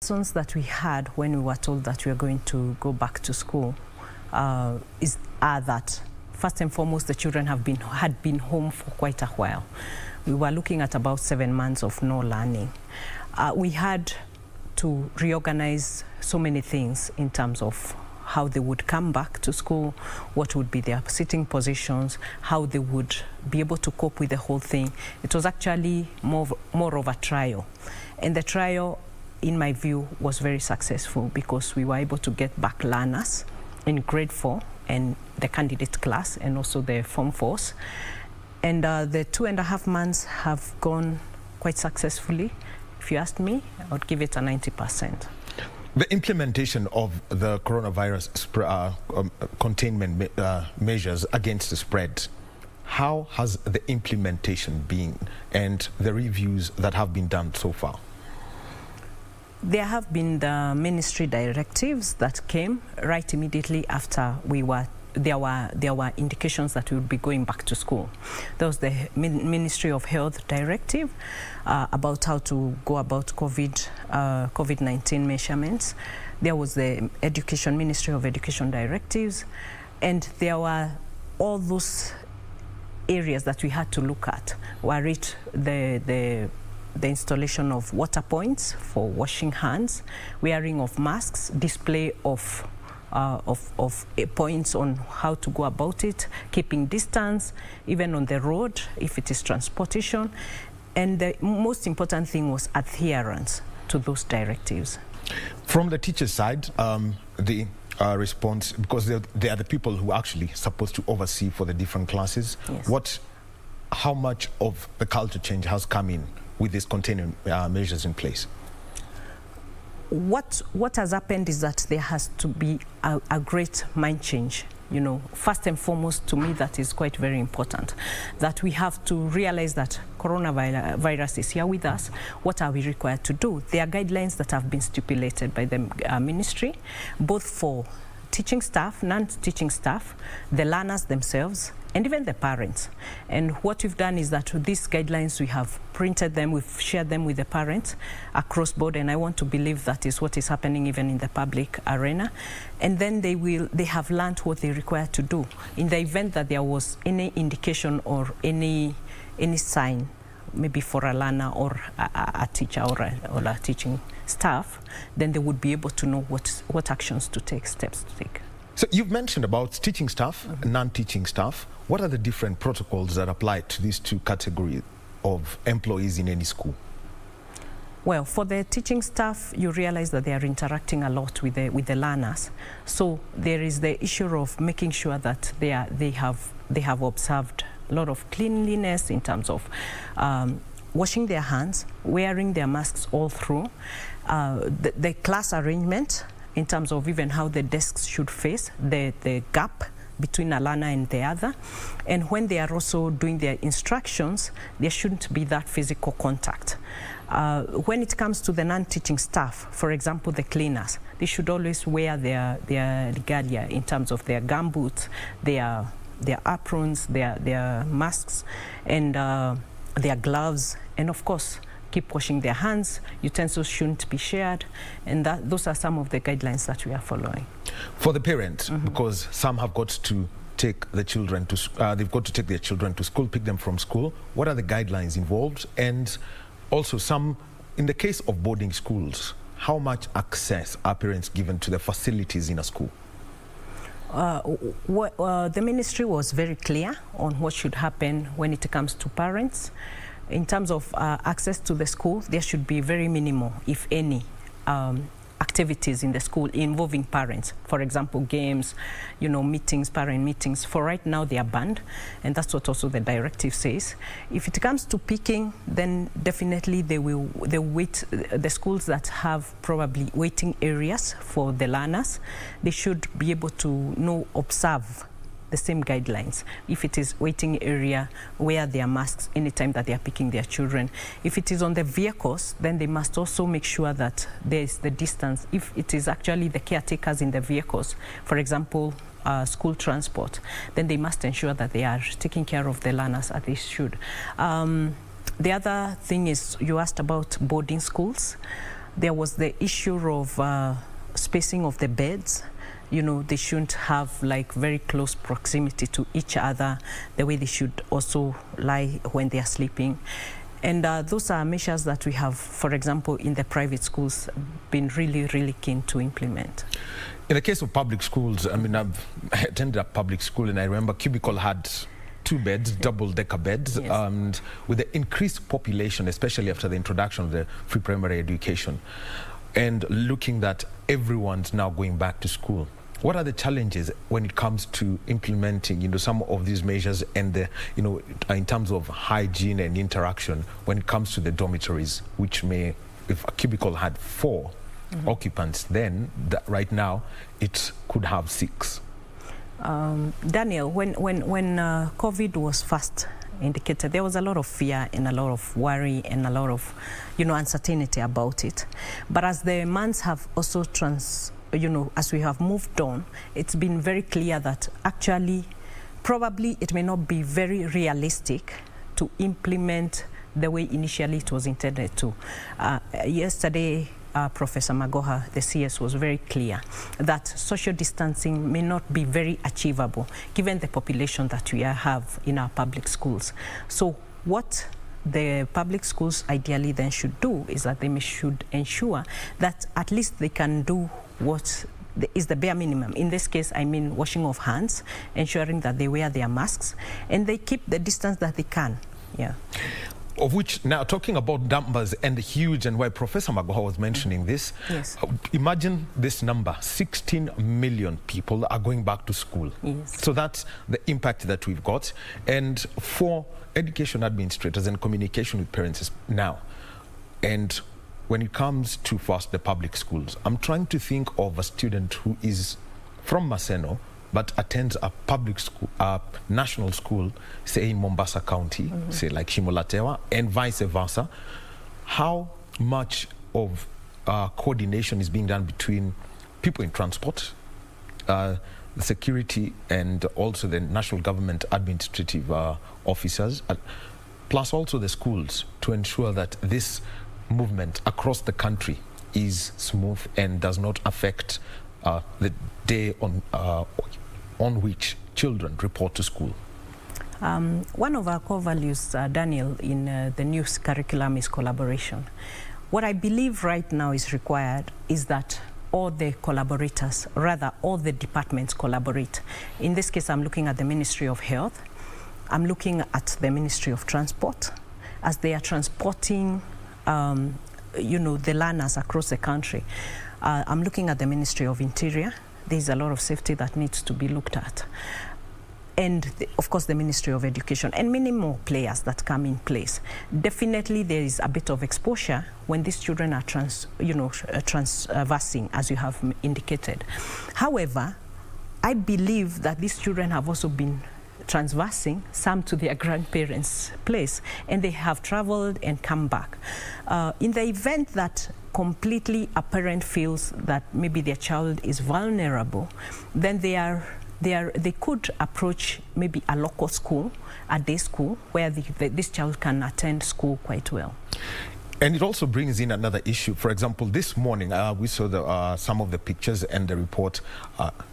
Lessons that we had when we were told that we were going to go back to school are that first and foremost the children had been home for quite a while. We were looking at about 7 months of no learning. We had to reorganize so many things in terms of how they would come back to school, what would be their sitting positions, how they would be able to cope with the whole thing. It was actually more of a trial, and the trial, in my view, was very successful because we were able to get back learners in grade 4 and the candidate class and also the Form 4s. And the 2.5 months have gone quite successfully. If you ask me, I would give it a 90%. The implementation of the coronavirus containment measures against the spread, how has the implementation been and the reviews that have been done so far? There have been the ministry directives that came right immediately after there were indications that we would be going back to school. There was the Ministry of Health directive about how to go about COVID-19 measurements. There was the Ministry of Education directives, and there were all those areas that we had to look at. Were it the installation of water points for washing hands, wearing of masks, display of points on how to go about it, keeping distance, even on the road, if it is transportation. And the most important thing was adherence to those directives. From the teacher side, the response, because they are the people who are actually supposed to oversee for the different classes, yes. How much of the culture change has come in with these containing measures in place? What has happened is that there has to be a great mind change. You know, first and foremost, to me, that is quite very important, that we have to realize that coronavirus is here with us. What are we required to do? There are guidelines that have been stipulated by the ministry, both for teaching staff, non-teaching staff, the learners themselves, and even the parents. And what we've done is that with these guidelines, we have printed them, we've shared them with the parents across board, and I want to believe that is what is happening even in the public arena. And then they have learned what they require to do. In the event that there was any indication or any sign, maybe for a learner or a teacher or a teaching staff, then they would be able to know what actions to take, steps to take. So you've mentioned about teaching staff, non-teaching staff. What are the different protocols that apply to these two categories of employees in any school? Well, for the teaching staff, you realize that they are interacting a lot with the learners. So there is the issue of making sure that they have observed a lot of cleanliness in terms of washing their hands, wearing their masks all through, the class arrangement in terms of even how the desks should face, the gap between a learner and the other. And when they are also doing their instructions, there shouldn't be that physical contact. When it comes to the non-teaching staff, for example, the cleaners, they should always wear their regalia in terms of their gumboots, their aprons, their masks, and their gloves, and of course, keep washing their hands. Utensils shouldn't be shared, and those are some of the guidelines that we are following. For the parents, because some have got to take the children to, they've got to take their children to school, pick them from school. What are the guidelines involved? And also in the case of boarding schools, how much access are parents given to the facilities in a school? The ministry was very clear on what should happen when it comes to parents. In terms of access to the school, there should be very minimal, if any, activities in the school involving parents. For example, games, meetings, parent meetings. For right now, they are banned, and that's what also the directive says. If it comes to picking, then definitely the schools that have probably waiting areas for the learners, they should be able to observe the same guidelines. If it is waiting area, wear their masks anytime that they are picking their children. If it is on the vehicles, then they must also make sure that there is the distance. If it is actually the caretakers in the vehicles, for example, school transport, then they must ensure that they are taking care of the learners as they should. The other thing is, you asked about boarding schools. There was the issue of spacing of the beds. You know, they shouldn't have like very close proximity to each other, the way they should also lie when they are sleeping. And those are measures that we have, for example, in the private schools, been really keen to implement. In the case of public schools, I mean, I've attended a public school, and I remember cubicle had 2 beds, double-decker beds, yes. And with the increased population, especially after the introduction of the free primary education, and looking that everyone's now going back to school. What are the challenges when it comes to implementing, you know, some of these measures and the, you know, in terms of hygiene and interaction when it comes to the dormitories, which may, if a cubicle had 4 occupants, then right now it could have 6. Daniel, when COVID was first indicated, there was a lot of fear and a lot of worry and a lot of, you know, uncertainty about it. But as the months have also as we have moved on, it's been very clear that actually, probably it may not be very realistic to implement the way initially it was intended to. Yesterday, Professor Magoha, the CS, was very clear that social distancing may not be very achievable given the population that we have in our public schools. So what the public schools ideally then should do is that they should ensure that at least they can do what is the bare minimum. In this case, I mean washing of hands, ensuring that they wear their masks, and they keep the distance that they can. Yeah. Of which, now talking about numbers and huge, and why Professor Magoha was mentioning this, yes. Imagine this number, 16 million people are going back to school. Yes. So that's the impact that we've got. And for education administrators and communication with parents now, and when it comes to first the public schools, I'm trying to think of a student who is from Maseno but attends a public school, national school, say in Mombasa County, say like Shimolatewa, and vice versa. How much of coordination is being done between people in transport, the security, and also the national government administrative officers, plus also the schools, to ensure that this movement across the country is smooth and does not affect the day on which children report to school? One of our core values, Daniel, in the new curriculum is collaboration. What I believe right now is required is that all the collaborators, rather all the departments collaborate. In this case, I'm looking at the Ministry of Health. I'm looking at the Ministry of Transport as they are transporting the learners across the country. I'm looking at the Ministry of Interior. There's a lot of safety that needs to be looked at. And of course the Ministry of Education, and many more players that come in place. Definitely there is a bit of exposure when these children are transversing, as you have indicated. However, I believe that these children have also been transversing, some to their grandparents' place, and they have traveled and come back. In the event that completely a parent feels that maybe their child is vulnerable, then they could approach maybe a local school, a day school, where this child can attend school quite well. And it also brings in another issue. For example, this morning we saw some of the pictures and the report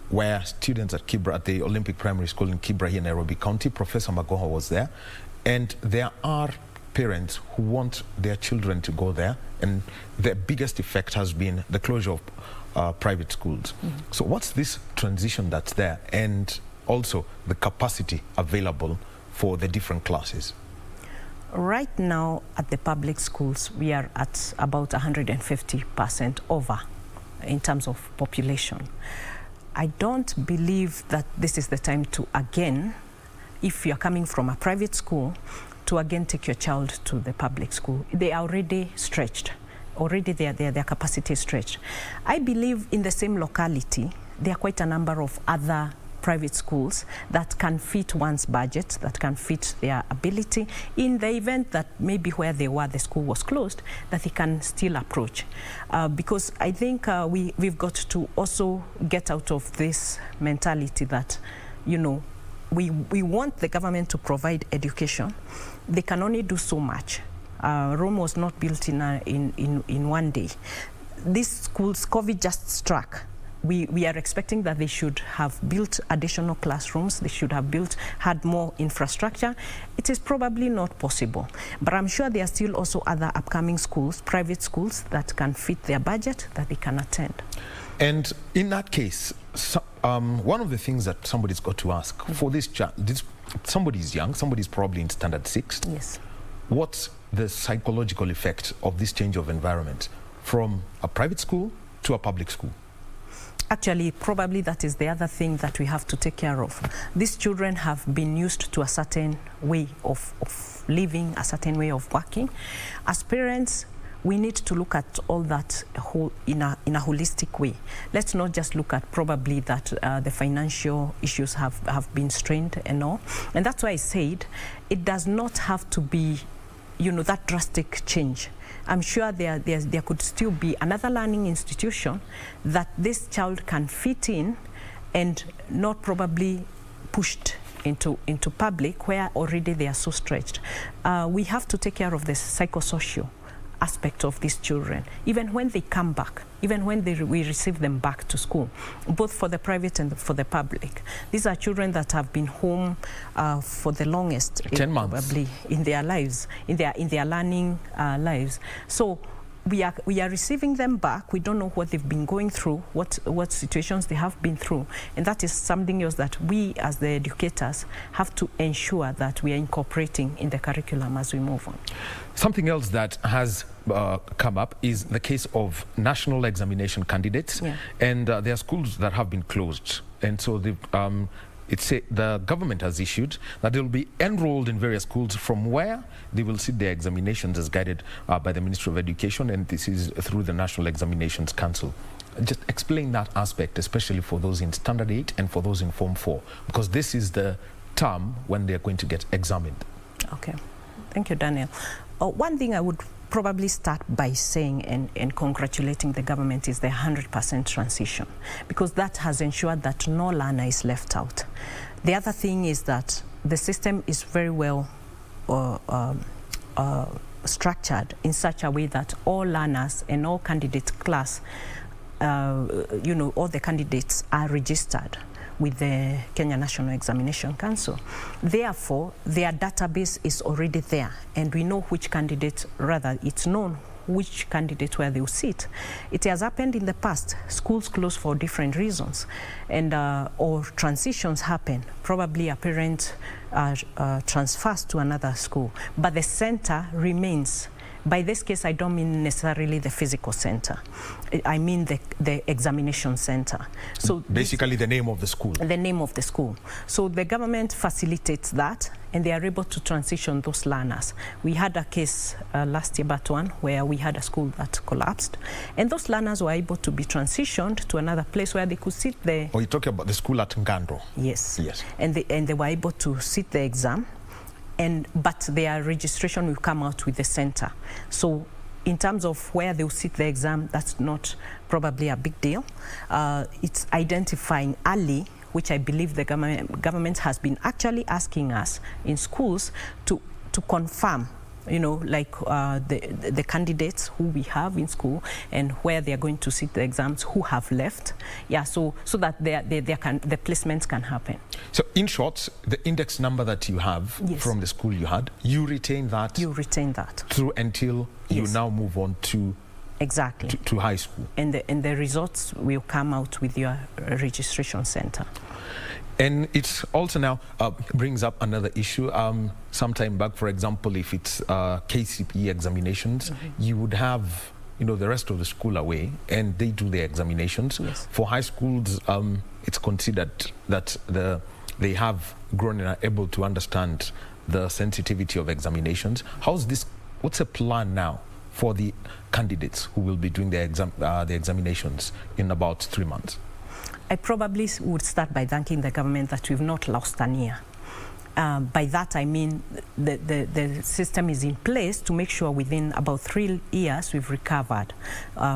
where students at Kibra, at the Olympic Primary School in Kibra here in Nairobi County, Professor Magoha was there, and there are parents who want their children to go there, and the biggest effect has been the closure of private schools. So what's this transition that's there, and also the capacity available for the different classes? Right now at the public schools, we are at about 150% over in terms of population. I don't believe that this is the time to again, if you're coming from a private school, to again take your child to the public school. They are already stretched. Already their capacity is stretched. I believe in the same locality, there are quite a number of other private schools that can fit one's budget, that can fit their ability, in the event that maybe where they were, the school was closed, that they can still approach. Because I think we've got to also get out of this mentality that, we want the government to provide education. They can only do so much. Rome was not built in one day. these schools, COVID just struck. We are expecting that they should have built additional classrooms, they should have had more infrastructure. It is probably not possible, but I'm sure there are still also other upcoming schools, private schools, that can fit their budget, that they can attend. And in that case, one of the things that somebody's got to ask, for this somebody's young, somebody's probably in standard 6. Yes. What's the psychological effect of this change of environment from a private school to a public school? Actually, probably that is the other thing that we have to take care of. These children have been used to a certain way of living, a certain way of working. As parents, we need to look at all that in a holistic way. Let's not just look at probably that the financial issues have been strained and all. And that's why I said it does not have to be, that drastic change. I'm sure there could still be another learning institution that this child can fit in and not probably pushed into public where already they are so stretched. We have to take care of the psychosocial aspect of these children, even when they come back, even when we receive them back to school, both for the private and for the public. These are children that have been home for the longest, 10 months, probably in their lives, in their learning lives. So we are receiving them back. We don't know what they've been going through, what situations they have been through, and that is something else that we as the educators have to ensure that we are incorporating in the curriculum as we move on. Something else that has come up is the case of national examination candidates, and there are schools that have been closed, and so the government has issued that they will be enrolled in various schools from where they will sit their examinations as guided by the Ministry of Education, and this is through the National Examinations Council. Just explain that aspect, especially for those in Standard 8 and for those in Form 4, because this is the term when they're going to get examined. Okay, thank you, Daniel. One thing I would probably start by saying and congratulating the government is the 100% transition, because that has ensured that no learner is left out. The other thing is that the system is very well structured in such a way that all learners and all candidate class, all the candidates are registered with the Kenya National Examination Council. Therefore, their database is already there, and we know which candidate, rather it's known which candidate where they will sit. It has happened in the past. Schools close for different reasons, and or transitions happen. Probably a parent transfers to another school, but the center remains. By this case, I don't mean necessarily the physical center. I mean the examination center. So basically the name of the school. The name of the school. So the government facilitates that, and they are able to transition those learners. We had a case last year, but one, where we had a school that collapsed, and those learners were able to be transitioned to another place where they could sit there. Oh, you're talking about the school at Ngando? Yes. Yes. And they were able to sit the exam, but their registration will come out with the center. So in terms of where they'll sit the exam, that's not probably a big deal. It's identifying early, which I believe the government has been actually asking us in schools to confirm, the candidates who we have in school and where they are going to sit the exams, who have left. Yeah, so that the placements can happen. So in short, the index number that you have from the school you had, you retain that. You retain that through until you now move on to to high school. And the results will come out with your registration center. And it also now brings up another issue. Sometime back, for example, if it's KCPE examinations, you would have the rest of the school away, and they do their examinations. Yes. For high schools, it's considered that they have grown and are able to understand the sensitivity of examinations. What's the plan now for the candidates who will be doing the examinations in about 3 months? I probably would start by thanking the government that we've not lost an year. By that I mean the system is in place to make sure within about 3 years we've recovered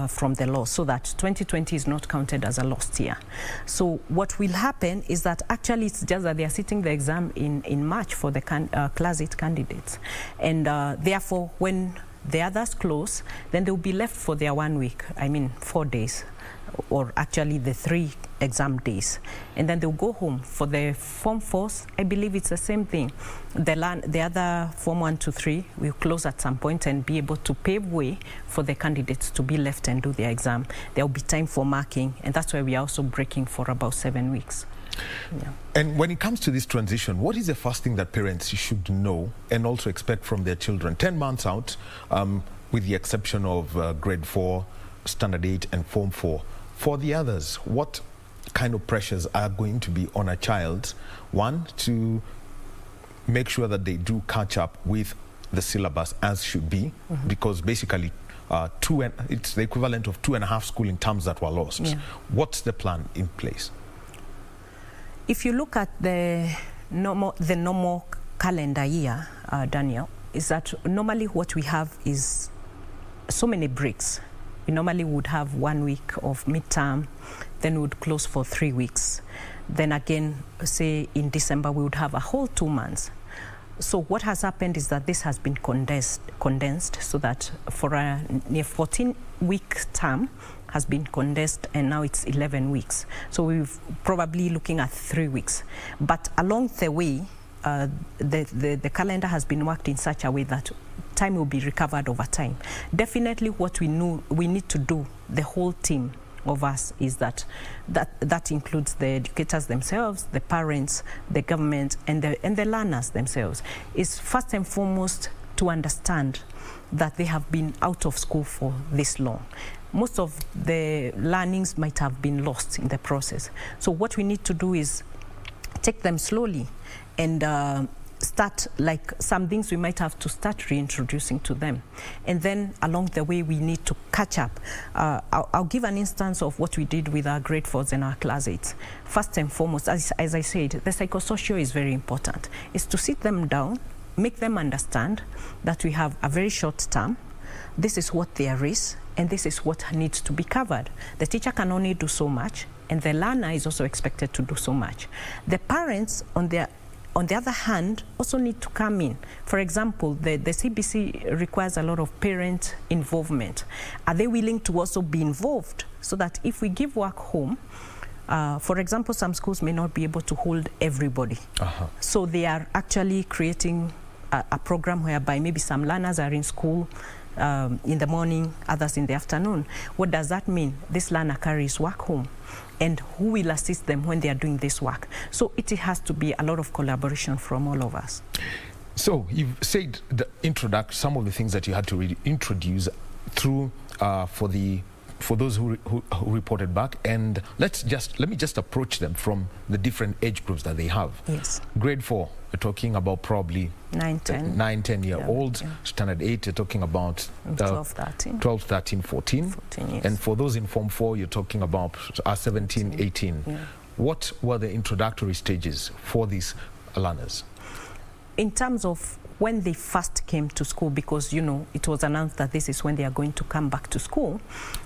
from the loss, so that 2020 is not counted as a lost year. So what will happen is that actually it's just that they are sitting the exam in March for the Class 8 candidates, and therefore when the others close, then they'll be left for their 1 week, 4 days, or actually the 3 exam days. And then they'll go home. For the Form 4s, I believe it's the same thing. The other Form 1 to 3 will close at some point and be able to pave way for the candidates to be left and do their exam. There will be time for marking, and that's why we are also breaking for about 7 weeks. Yeah. And when it comes to this transition, what is the first thing that parents should know and also expect from their children? 10 months out, with the exception of grade 4, standard 8 and Form 4. For the others, what kind of pressures are going to be on a child? One, to make sure that they do catch up with the syllabus as should be, because basically it's the equivalent of 2.5 schooling terms that were lost. Yeah. What's the plan in place? If you look at the normal calendar year, Daniel, is that normally what we have is so many breaks. We normally would have 1 week of midterm, then we would close for 3 weeks. Then again, say in December, we would have a whole 2 months. So what has happened is that this has been condensed so that for a near 14-week term has been condensed, and now it's 11 weeks. So we're probably looking at 3 weeks. But along the way, the calendar has been worked in such a way that time will be recovered over time. Definitely what we need to do, the whole team of us, is that includes the educators themselves, the parents, the government, and the learners themselves, is first and foremost to understand that they have been out of school for this long. Most of the learnings might have been lost in the process. So what we need to do is take them slowly and start, like some things we might have to start reintroducing to them. And then along the way, we need to catch up. I'll give an instance of what we did with our grade 4s and our class 8s. First and foremost, as I said, the psychosocial is very important. It's to sit them down, make them understand that we have a very short term. This is what there is, and this is what needs to be covered. The teacher can only do so much, and the learner is also expected to do so much. The parents, on the other hand, also need to come in. For example, the CBC requires a lot of parent involvement. Are they willing to also be involved so that if we give work home, for example, some schools may not be able to hold everybody. So they are actually creating a program whereby maybe some learners are in school in the morning, others in the afternoon. What does that mean? This learner carries work home. And who will assist them when they are doing this work? So it has to be a lot of collaboration from all of us. So you've said some of the things that you had to really introduce through for those who reported back, and let me just approach them from the different age groups that they have. Yes. Grade 4, we're talking about probably 9-10-year-olds. Yeah. Standard 8, you're talking about 12, 13, 14. Yes. And for those in Form 4, you're talking about 17, 18. Yeah. What were the introductory stages for these learners? In terms of when they first came to school, because, you know, it was announced that this is when they are going to come back to school.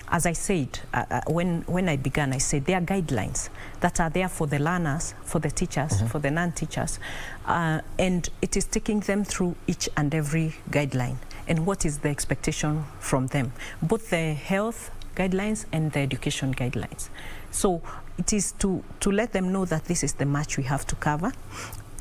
As I said, when I began, I said there are guidelines that are there for the learners, for the teachers, for the non-teachers, and it is taking them through each and every guideline and what is the expectation from them, both the health guidelines and the education guidelines. So it is to let them know that this is the match we have to cover.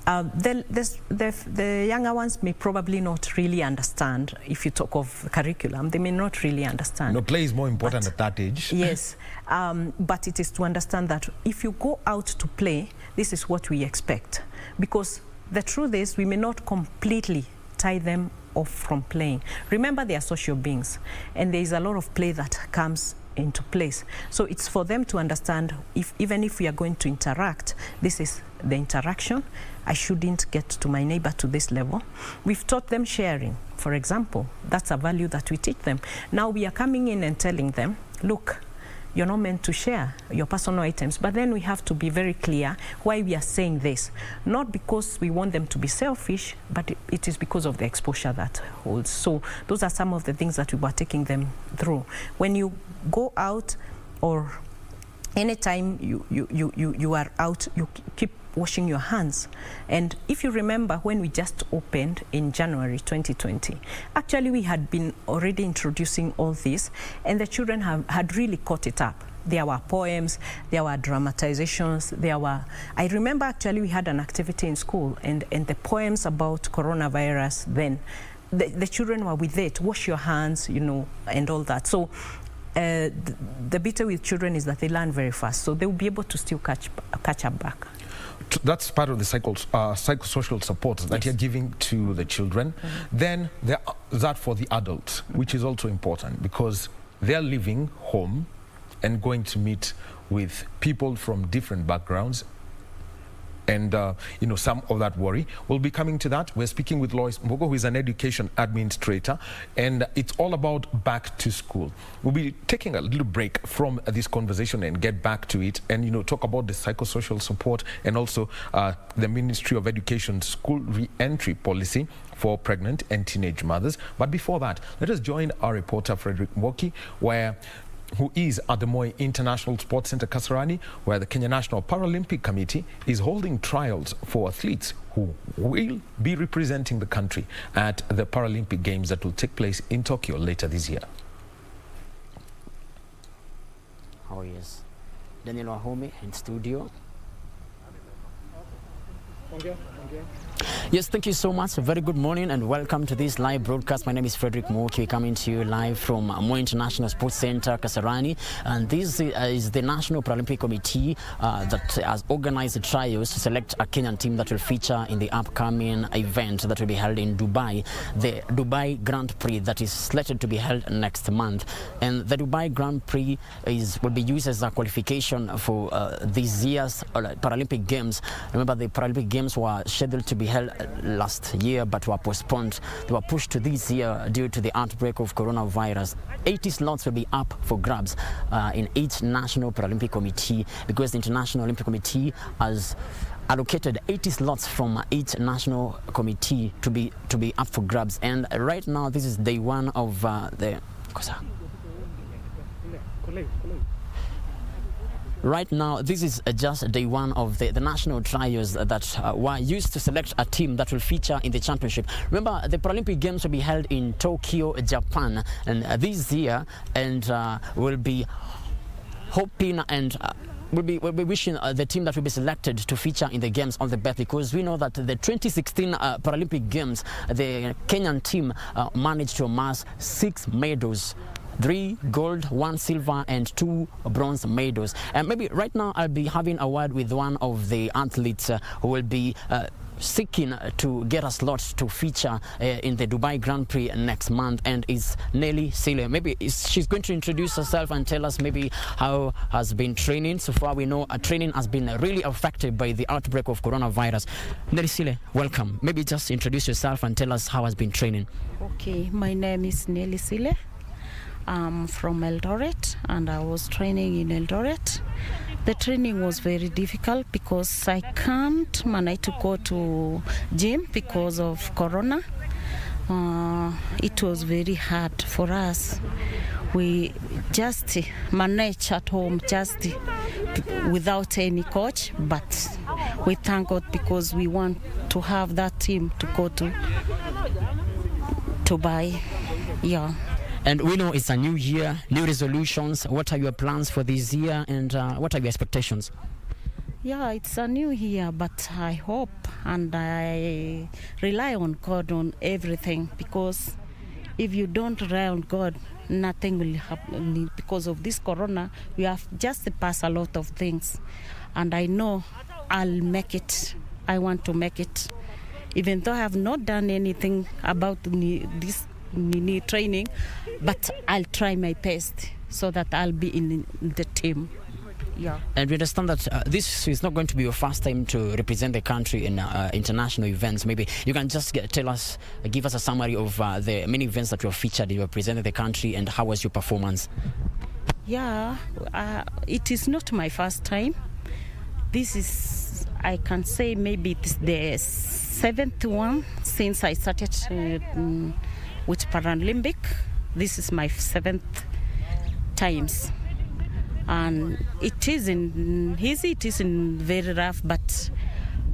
The younger ones may probably not really understand. If you talk of curriculum, they may not really understand. No, play is more important at that age. Yes, but it is to understand that if you go out to play, this is what we expect. Because the truth is, we may not completely tie them off from playing. Remember, they are social beings, and there is a lot of play that comes into place. So it's for them to understand, even if we are going to interact, this is the interaction. I shouldn't get to my neighbor to this level. We've taught them sharing, for example. That's a value that we teach them. Now we are coming in and telling them, look, you're not meant to share your personal items. But then we have to be very clear why we are saying this. Not because we want them to be selfish, but it is because of the exposure that holds. So those are some of the things that we were taking them through. When you go out, or anytime you are out, you keep washing your hands. And if you remember, when we just opened in January 2020, actually we had been already introducing all this, and the children had really caught it up. There were poems, there were dramatizations, I remember actually we had an activity in school, and the poems about coronavirus then, the children were with it, wash your hands, you know, and all that. So the bit with children is that they learn very fast, so they will be able to still catch up back. That's part of the psychosocial support that you're giving to the children. Then that for the adults, which is also important, because they're leaving home and going to meet with people from different backgrounds. And, you know, some of that worry. We'll be coming to that. We're speaking with Lois Mbogo, who is an education administrator, and it's all about back to school. We'll be taking a little break from this conversation and get back to it and, you know, talk about the psychosocial support and also the Ministry of Education school re-entry policy for pregnant and teenage mothers. But before that, let us join our reporter, Frederick Mwoki, who is at the Moi International Sports Centre, Kasarani, where the Kenya National Paralympic Committee is holding trials for athletes who will be representing the country at the Paralympic Games that will take place in Tokyo later this year. Oh yes, Daniel Wahome in studio. Yes, thank you so much. A very good morning and welcome to this live broadcast. My name is Frederick Mwoki, coming to you live from Moi International Sports Centre, Kasarani. And this is the National Paralympic Committee that has organized the trials to select a Kenyan team that will feature in the upcoming event that will be held in Dubai, the Dubai Grand Prix that is slated to be held next month. And the Dubai Grand Prix will be used as a qualification for this year's Paralympic Games. Remember, the Paralympic Games were scheduled to be held last year but were postponed. They were pushed to this year due to the outbreak of coronavirus. 80 slots will be up for grabs in each National Paralympic Committee, because the International Olympic Committee has allocated 80 slots from each national committee to be up for grabs. And right now, this is day one of Right now, this is just day one of the national trials that were used to select a team that will feature in the championship. Remember, the Paralympic Games will be held in Tokyo, Japan, and this year, and we'll be hoping and we'll be wishing the team that will be selected to feature in the games all the best, because we know that the 2016 Paralympic Games, the Kenyan team managed to amass 6 medals. 3 gold, 1 silver, and 2 bronze medals. And maybe right now I'll be having a word with one of the athletes who will be seeking to get a slot to feature in the Dubai Grand Prix next month, and is Nelly Sile. Maybe she's going to introduce herself and tell us maybe how has been training. So far we know training has been really affected by the outbreak of coronavirus. Nelly Sile, welcome. Maybe just introduce yourself and tell us how has been training. Okay, my name is Nelly Sile. I'm from Eldoret, and I was training in Eldoret. The training was very difficult because I can't manage to go to gym because of corona. It was very hard for us. We just manage at home just without any coach, but we thank God because we want to have that team to go to Dubai. Yeah. And we know it's a new year, new resolutions. What are your plans for this year, and what are your expectations? Yeah, it's a new year, but I hope and I rely on God on everything, because if you don't rely on God, nothing will happen. Because of this corona, we have just passed a lot of things, and I know I'll make it. I want to make it. Even though I have not done anything about this training, but I'll try my best so that I'll be in the team. Yeah. And we understand that this is not going to be your first time to represent the country in international events. Maybe you can just give us a summary of the many events that you have featured. You have presented the country, and how was your performance? Yeah, it is not my first time. This is, I can say, maybe it's the 7th one since I started with Paralympic. This is my 7th times, and it isn't easy. It isn't very rough, but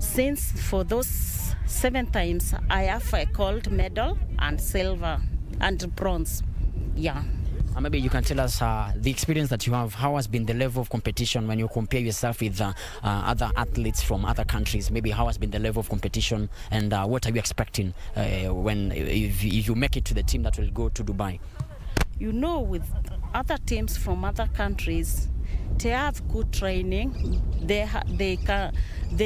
Since for those 7 times, I have a gold medal and silver and bronze. Yeah. Maybe you can tell us the experience that you have. How has been the level of competition when you compare yourself with other athletes from other countries? Maybe how has been the level of competition, and what are you expecting if you make it to the team that will go to Dubai? You know, with other teams from other countries, they have good training. They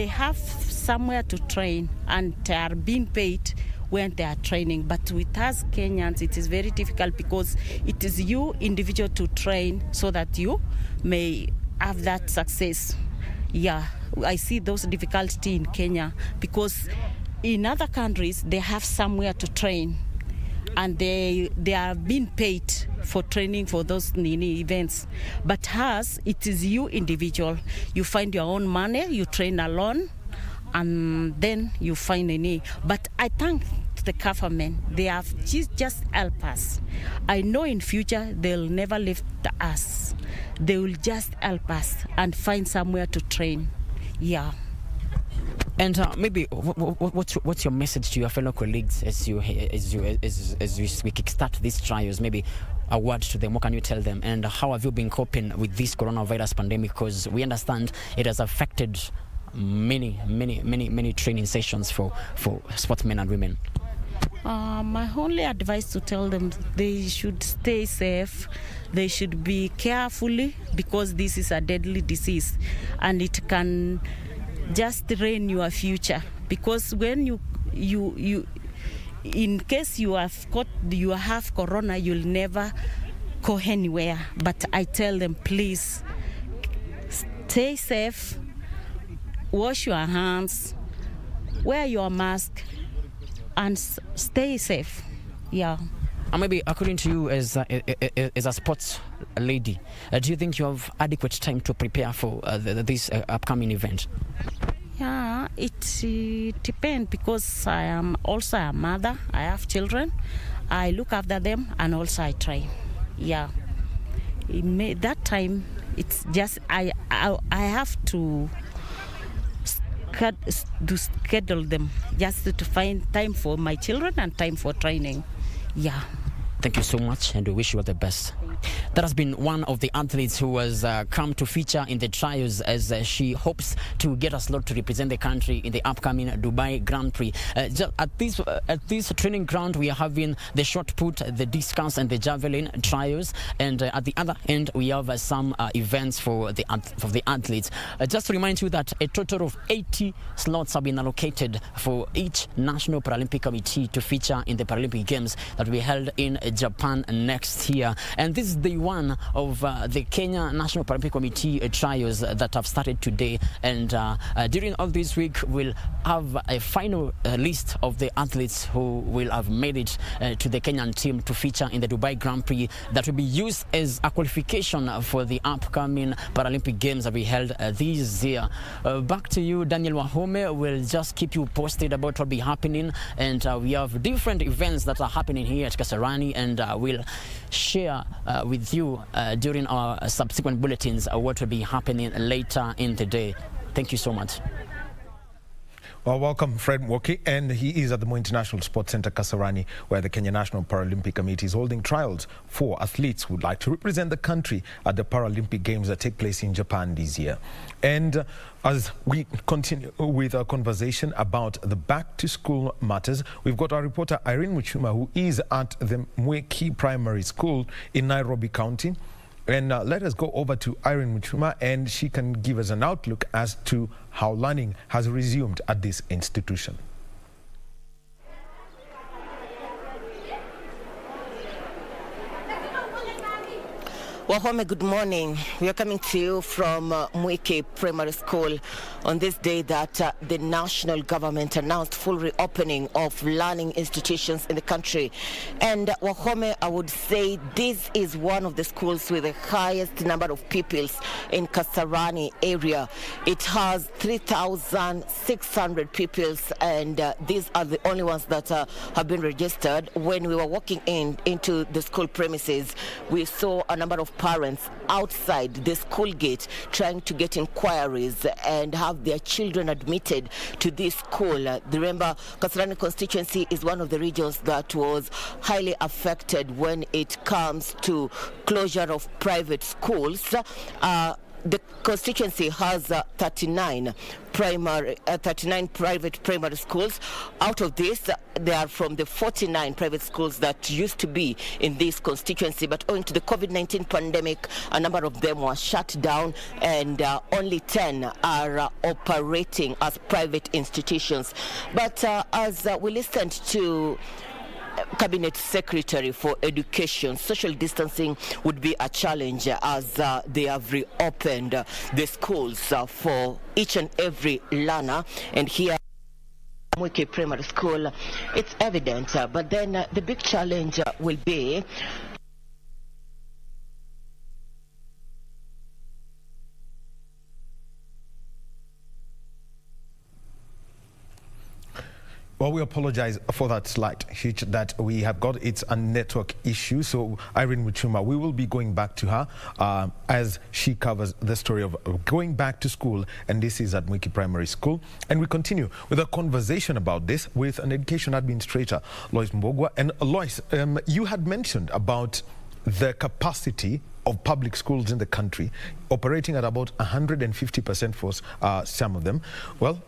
have somewhere to train, and they are being paid when they are training. But with us Kenyans, it is very difficult because it is you individual to train so that you may have that success. Yeah, I see those difficulty in Kenya because in other countries they have somewhere to train, and they are being paid for training for those events. But us, it is you individual. You find your own money, you train alone, and then you find a need. But I thank the government. They have just help us. I know in future they'll never leave us. They will just help us and find somewhere to train. Yeah. And maybe what's your message to your fellow colleagues as we kickstart these trials? Maybe a word to them. What can you tell them? And how have you been coping with this coronavirus pandemic? Because we understand it has affected many training sessions for sportsmen and women. My only advice to tell them, they should stay safe. They should be carefully, because this is a deadly disease and it can just ruin your future. Because when you in case you have corona, you'll never go anywhere. But I tell them, please stay safe, wash your hands, wear your mask, and stay safe. Yeah. And maybe according to you as a sports lady, do you think you have adequate time to prepare for this upcoming event? Yeah, it depends, because I am also a mother. I have children. I look after them, and also I train. Yeah. That time, it's just I have to schedule them just to find time for my children and time for training. Yeah. Thank you so much, and we wish you all the best. That has been one of the athletes who has come to feature in the trials, as she hopes to get a slot to represent the country in the upcoming Dubai Grand Prix. Just at this training ground, we are having the shot put, the discus, and the javelin trials, and at the other end we have some events for the athletes. Just to remind you that a total of 80 slots have been allocated for each National Paralympic Committee to feature in the Paralympic Games that will be held in Japan next year. And this is day one of the Kenya National Paralympic Committee trials that have started today. And during all this week, we'll have a final list of the athletes who will have made it to the Kenyan team to feature in the Dubai Grand Prix that will be used as a qualification for the upcoming Paralympic Games that we held this year. Back to you, Daniel Wahome. We'll just keep you posted about what will be happening. And we have different events that are happening here at Kasarani, and we'll share with you during our subsequent bulletins what will be happening later in the day. Thank you so much. Well, welcome, Fred Mwoki, and he is at the Moi International Sports Centre, Kasarani, where the Kenya National Paralympic Committee is holding trials for athletes who would like to represent the country at the Paralympic Games that take place in Japan this year. And as we continue with our conversation about the back-to-school matters, we've got our reporter Irene Muchuma, who is at the Mweki Primary School in Nairobi County. And let us go over to Irene Muchuma, and she can give us an outlook as to how learning has resumed at this institution. Wahome, good morning. We are coming to you from Mweki Primary School on this day that the national government announced full reopening of learning institutions in the country. And Wahome, I would say this is one of the schools with the highest number of pupils in Kasarani area. It has 3,600 pupils, and these are the only ones that have been registered. When we were walking into the school premises, we saw a number of parents outside the school gate trying to get inquiries and have their children admitted to this school. Remember, Kasarani constituency is one of the regions that was highly affected when it comes to closure of private schools. The constituency has 39 private primary schools. Out of this, they are from the 49 private schools that used to be in this constituency, but owing to the COVID-19 pandemic, a number of them were shut down, and only 10 are operating as private institutions. But as we listened to Cabinet Secretary for Education, social distancing would be a challenge as they have reopened the schools for each and every learner. And here Wahome Primary School, it's evident, but then the big challenge will be well, we apologize for that slight hitch that we have got. It's a network issue. So Irene Muchuma, we will be going back to her as she covers the story of going back to school. And this is at Wahome Primary School. And we continue with a conversation about this with an education administrator, Lois Mbogwa. And Lois, you had mentioned about the capacity of public schools in the country operating at about 150% for some of them. Well,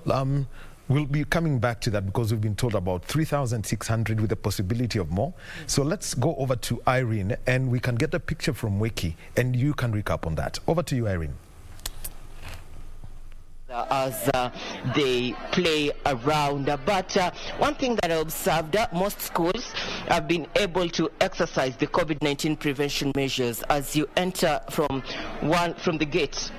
we'll be coming back to that because we've been told about 3,600 with the possibility of more. So let's go over to Irene and we can get a picture from Wiki and you can recap on that. Over to you, Irene. As they play around. But one thing that I observed, most schools have been able to exercise the COVID-19 prevention measures as you enter from the gate.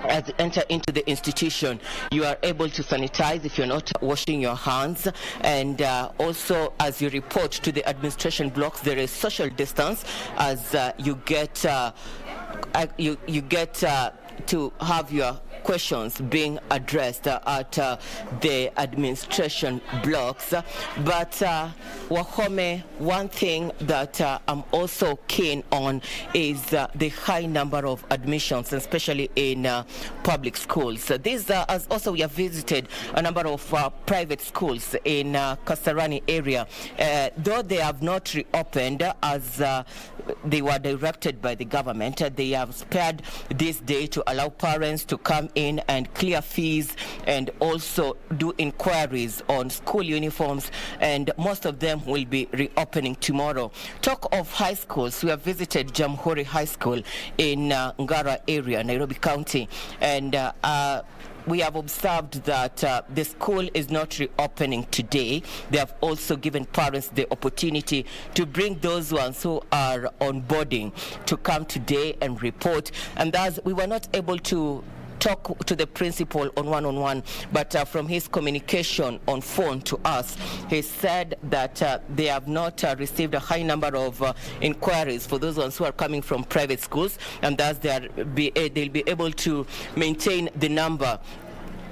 As you enter into the institution, you are able to sanitize if you're not washing your hands, and also as you report to the administration blocks, there is social distance as you get to have your questions being addressed at the administration blocks. But Wahome, one thing that I'm also keen on is the high number of admissions, especially in public schools. These as also we have visited a number of private schools in Kasarani area, though they have not reopened as they were directed by the government. They have spared this day to allow parents to come in and clear fees and also do inquiries on school uniforms, and most of them will be reopening tomorrow. Talk of high schools, we have visited Jamhuri High School in Ngara area, Nairobi County, and we have observed that the school is not reopening today. They have also given parents the opportunity to bring those ones who are on boarding to come today and report. And thus, we were not able to talk to the principal on one-on-one, but from his communication on phone to us, he said that they have not received a high number of inquiries for those ones who are coming from private schools, and thus they'll be able to maintain the number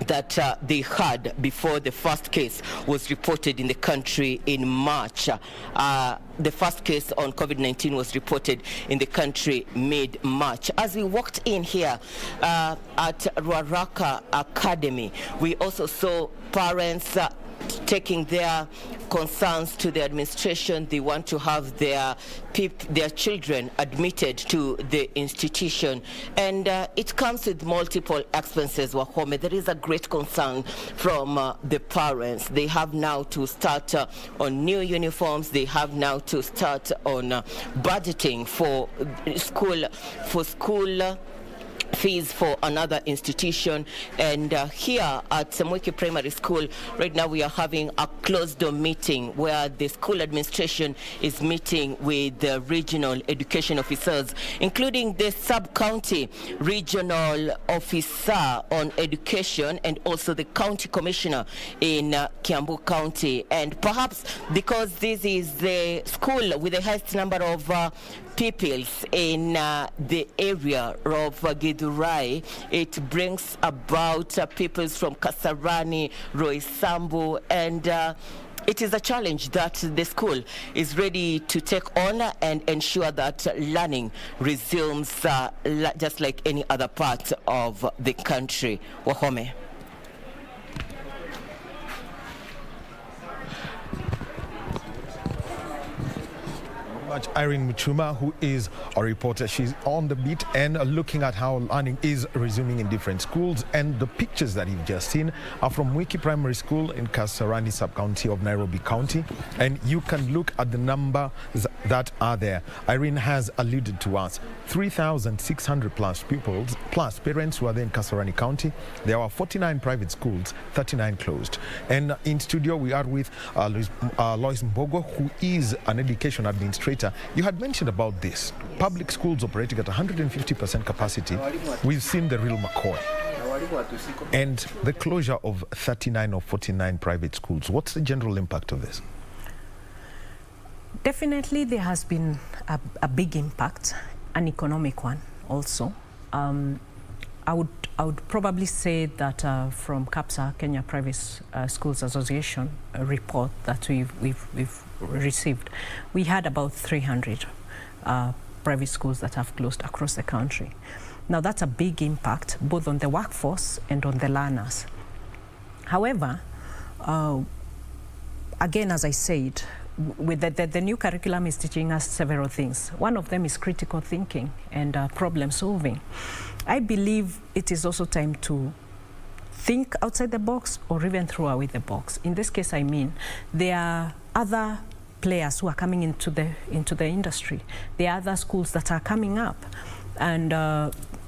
that they had before the first case was reported in the country in March. The first case on COVID-19 was reported in the country mid-March. As we walked in here at Ruaraka Academy, we also saw parents taking their concerns to the administration. They want to have their children admitted to the institution, and it comes with multiple expenses. Wahome, there is a great concern from the parents. They have now to start on new uniforms. They have now to start on budgeting for school fees for another institution. And here at Wahome Primary School, right now we are having a closed-door meeting where the school administration is meeting with the regional education officers, including the sub-county regional officer on education and also the county commissioner in Kiambu County. And perhaps because this is the school with the highest number of pupils in the area of Githurai, it brings about pupils from Kasarani, Roysambu, and It is a challenge that the school is ready to take on and ensure that learning resumes just like any other part of the country. Wahome. Irene Muchuma, who is a reporter. She's on the beat and looking at how learning is resuming in different schools. And the pictures that you've just seen are from Mwiki Primary School in Kasarani sub-county of Nairobi County. And you can look at the numbers that are there. Irene has alluded to us 3,600 plus pupils, plus parents who are there in Kasarani County. There are 49 private schools, 39 closed. And in studio, we are with Lois Mbogo, who is an education administrator. You had mentioned about this. Public schools operating at 150% capacity. We've seen the real McCoy. And the closure of 39 or 49 private schools. What's the general impact of this? Definitely there has been a big impact, an economic one also. I would probably say that from KAPSA, Kenya Private Schools Association, a report that we've received, we had about 300 private schools that have closed across the country. Now that's a big impact both on the workforce and on the learners. However, again, as I said, with the new curriculum is teaching us several things. One of them is critical thinking and problem solving. I believe it is also time to think outside the box or even throw away the box. In this case, I mean, there are other players who are coming into the industry. There are other schools that are coming up. And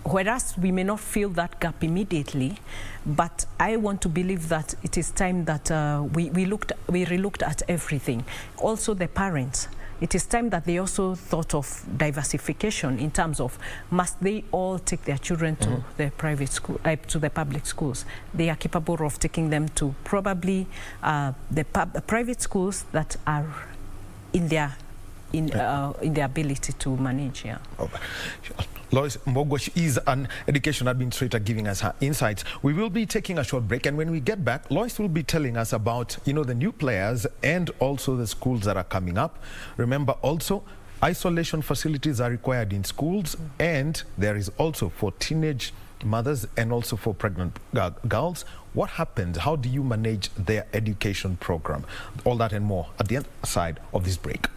whereas we may not fill that gap immediately, but I want to believe that it is time that we relooked at everything. Also the parents. It is time that they also thought of diversification in terms of must they all take their children to the private school, to the public schools. They are capable of taking them to probably the private schools that are in their ability to manage. Yeah. Lois Mbogo is an education administrator giving us her insights. We will be taking a short break, and when we get back, Lois will be telling us about, the new players and also the schools that are coming up. Remember also, isolation facilities are required in schools, and there is also for teenage mothers and also for pregnant girls. What happens? How do you manage their education program? All that and more at the other side of this break.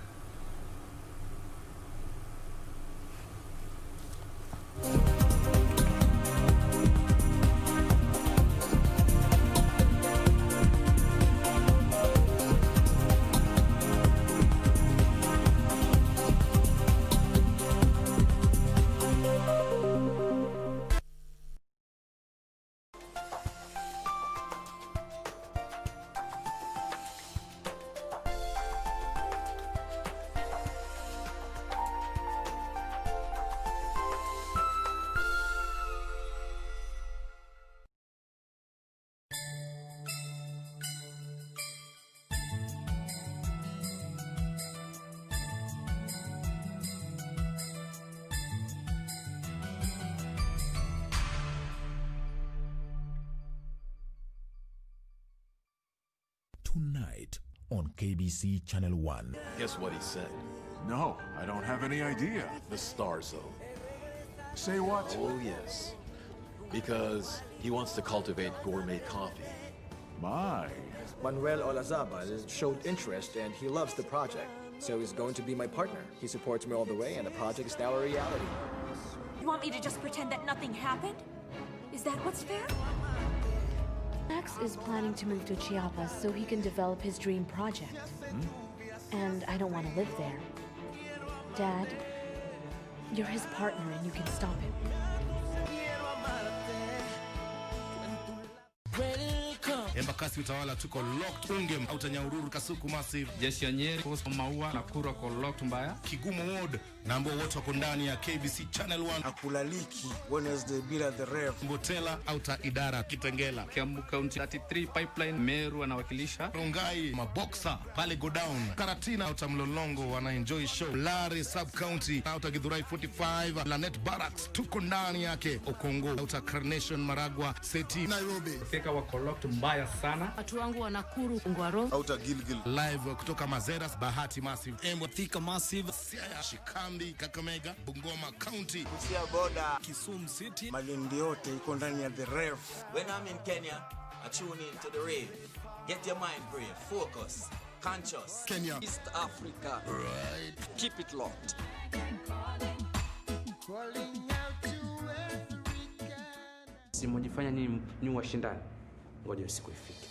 Tonight on KBC Channel 1. Guess what he said? No, I don't have any idea. The Star Zone. Say what? Oh, yes. Because he wants to cultivate gourmet coffee. My. Manuel Olazabal showed interest and he loves the project. So he's going to be my partner. He supports me all the way and the project is now a reality. You want me to just pretend that nothing happened? Is that what's fair? Max is planning to move to Chiapas so he can develop his dream project. And I don't want to live there. Dad, you're his partner and you can stop him. Embakasi utawala tuko locked ungem Autanyaururu Kasuku Massive Jeshi ya Nyeri Maua na Kura kwa locked mbaya Kigumo Ward na ambao wote wako ndani ya KBC Channel 1 Akulaliki Wednesday bila the ref Mbotela Auta Idara Kitengela Kiambu County 33 Pipeline Meru anawakilisha Rongai Maboksa pale go down Karatina Auta Mlolongo wana enjoy show Lare Sub County Auta Githurai 45 Lanet Barracks tuko ndani yake Okongo Auta Carnation Maragwa Seti Nairobi Fika wako locked mbaya sana. Watu wangu wa Nakuru, Ngwaro, Outer Gilgil, live kutoka Mazeras, Bahati Massive, Embu, Thika Massive, Siaya, Shikambi, Kakamega, Bungoma County, Busia Boda, Kisumu City. Malindi yote iko ndani ya the rave. When I'm in Kenya, I tune in to the rave. Get your mind brave, focus, conscious. Kenya, East Africa, right? Keep it locked. Simujifanya ni washindani. Ngoja siku ifike.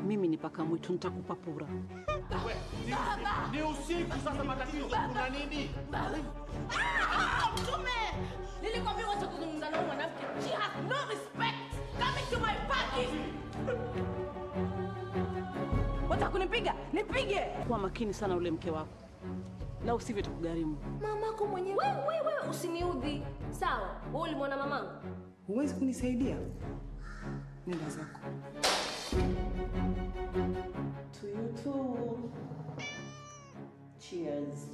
mimi ni paka mwitu, nitakupa pura. Ni usiku sasa, matatizo kuna nini? Mtume! Nilikwambia wacha kuzungumza na mwanamke. She has no respect. Coming to my party. Wacha kunipiga, nipige. Kuwa makini sana ule mke wako. La usivyo tukugharimu. Mamako mwenyewe. Wewe usiniudhi. Sawa, wewe ulimwona mamangu. Huwezi kunisaidia? Nenda zako. To you too. Cheers.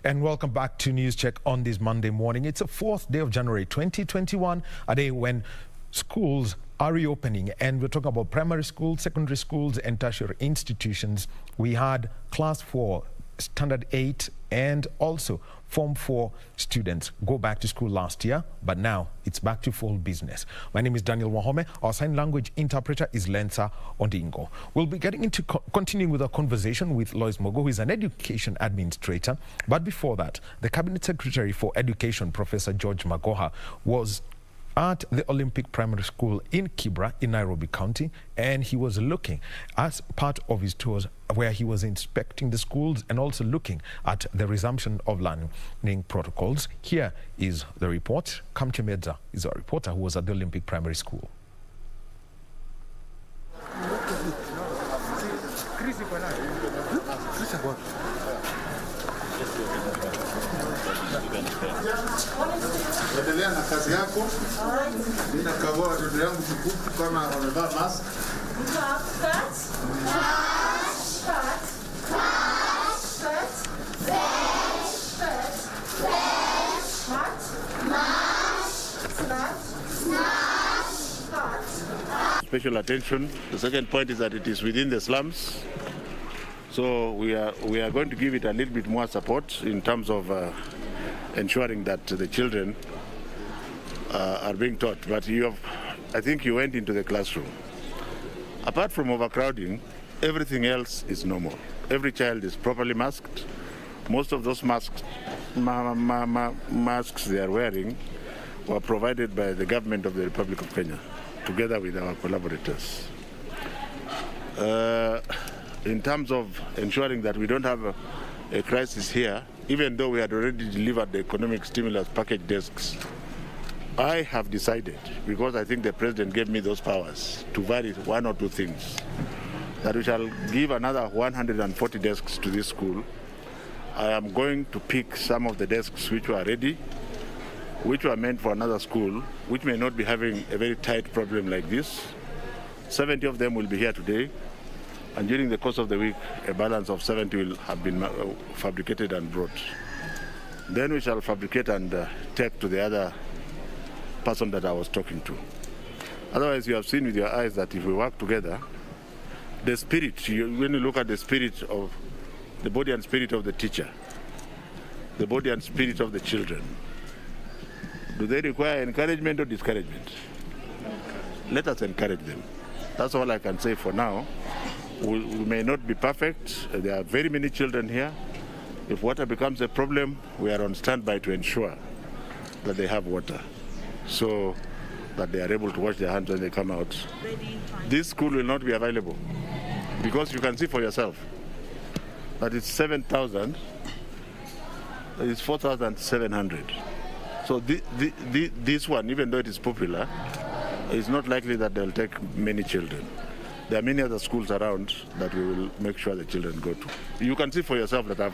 And welcome back to News Check on this Monday morning. It's the 4th day of January 2021, a day when schools are reopening, and we're talking about primary schools, secondary schools and tertiary institutions. We had class 4, standard 8 and also Form 4 students go back to school last year, but now it's back to full business. My name is Daniel Wahome. Our sign language interpreter is Lensa Ondingo. We'll be getting into continuing with our conversation with Lois Mogo, who is an education administrator. But before that, the Cabinet Secretary for Education, Professor George Magoha, was at the Olympic Primary School in Kibra in Nairobi County, and he was looking as part of his tours where he was inspecting the schools and also looking at the resumption of learning protocols. Here is the report. Kamche Medza is our reporter who was at the Olympic Primary School. Endelea na kazi yako. Mimi nakagua watoto yangu tukufu kama wamevaa mask. Special attention. The second point is that it is within the slums. So we are going to give it a little bit more support in terms of ensuring that the children are being taught. But I think you went into the classroom. Apart from overcrowding, everything else is normal. Every child is properly masked. Most of those masks they are wearing were provided by the government of the Republic of Kenya, together with our collaborators. In terms of ensuring that we don't have a crisis here, even though we had already delivered the economic stimulus package desks, I have decided, because I think the President gave me those powers, to vary one or two things, that we shall give another 140 desks to this school. I am going to pick some of the desks which were ready, which were meant for another school, which may not be having a very tight problem like this. 70 of them will be here today, and during the course of the week, a balance of 70 will have been fabricated and brought. Then we shall fabricate and take to the other person that I was talking to. Otherwise, you have seen with your eyes that if we work together, the spirit, when you look at the spirit of the body and spirit of the teacher, the body and spirit of the children, do they require encouragement or discouragement? Let us encourage them. That's all I can say for now. We may not be perfect. There are very many children here. If water becomes a problem, we are on standby to ensure that they have water, so that they are able to wash their hands when they come out. This school will not be available, because you can see for yourself that it's 7,000 is 4,700. So this one, even though it is popular, it's not likely that they'll take many children. There are many other schools around that we will make sure the children go to. You can see for yourself that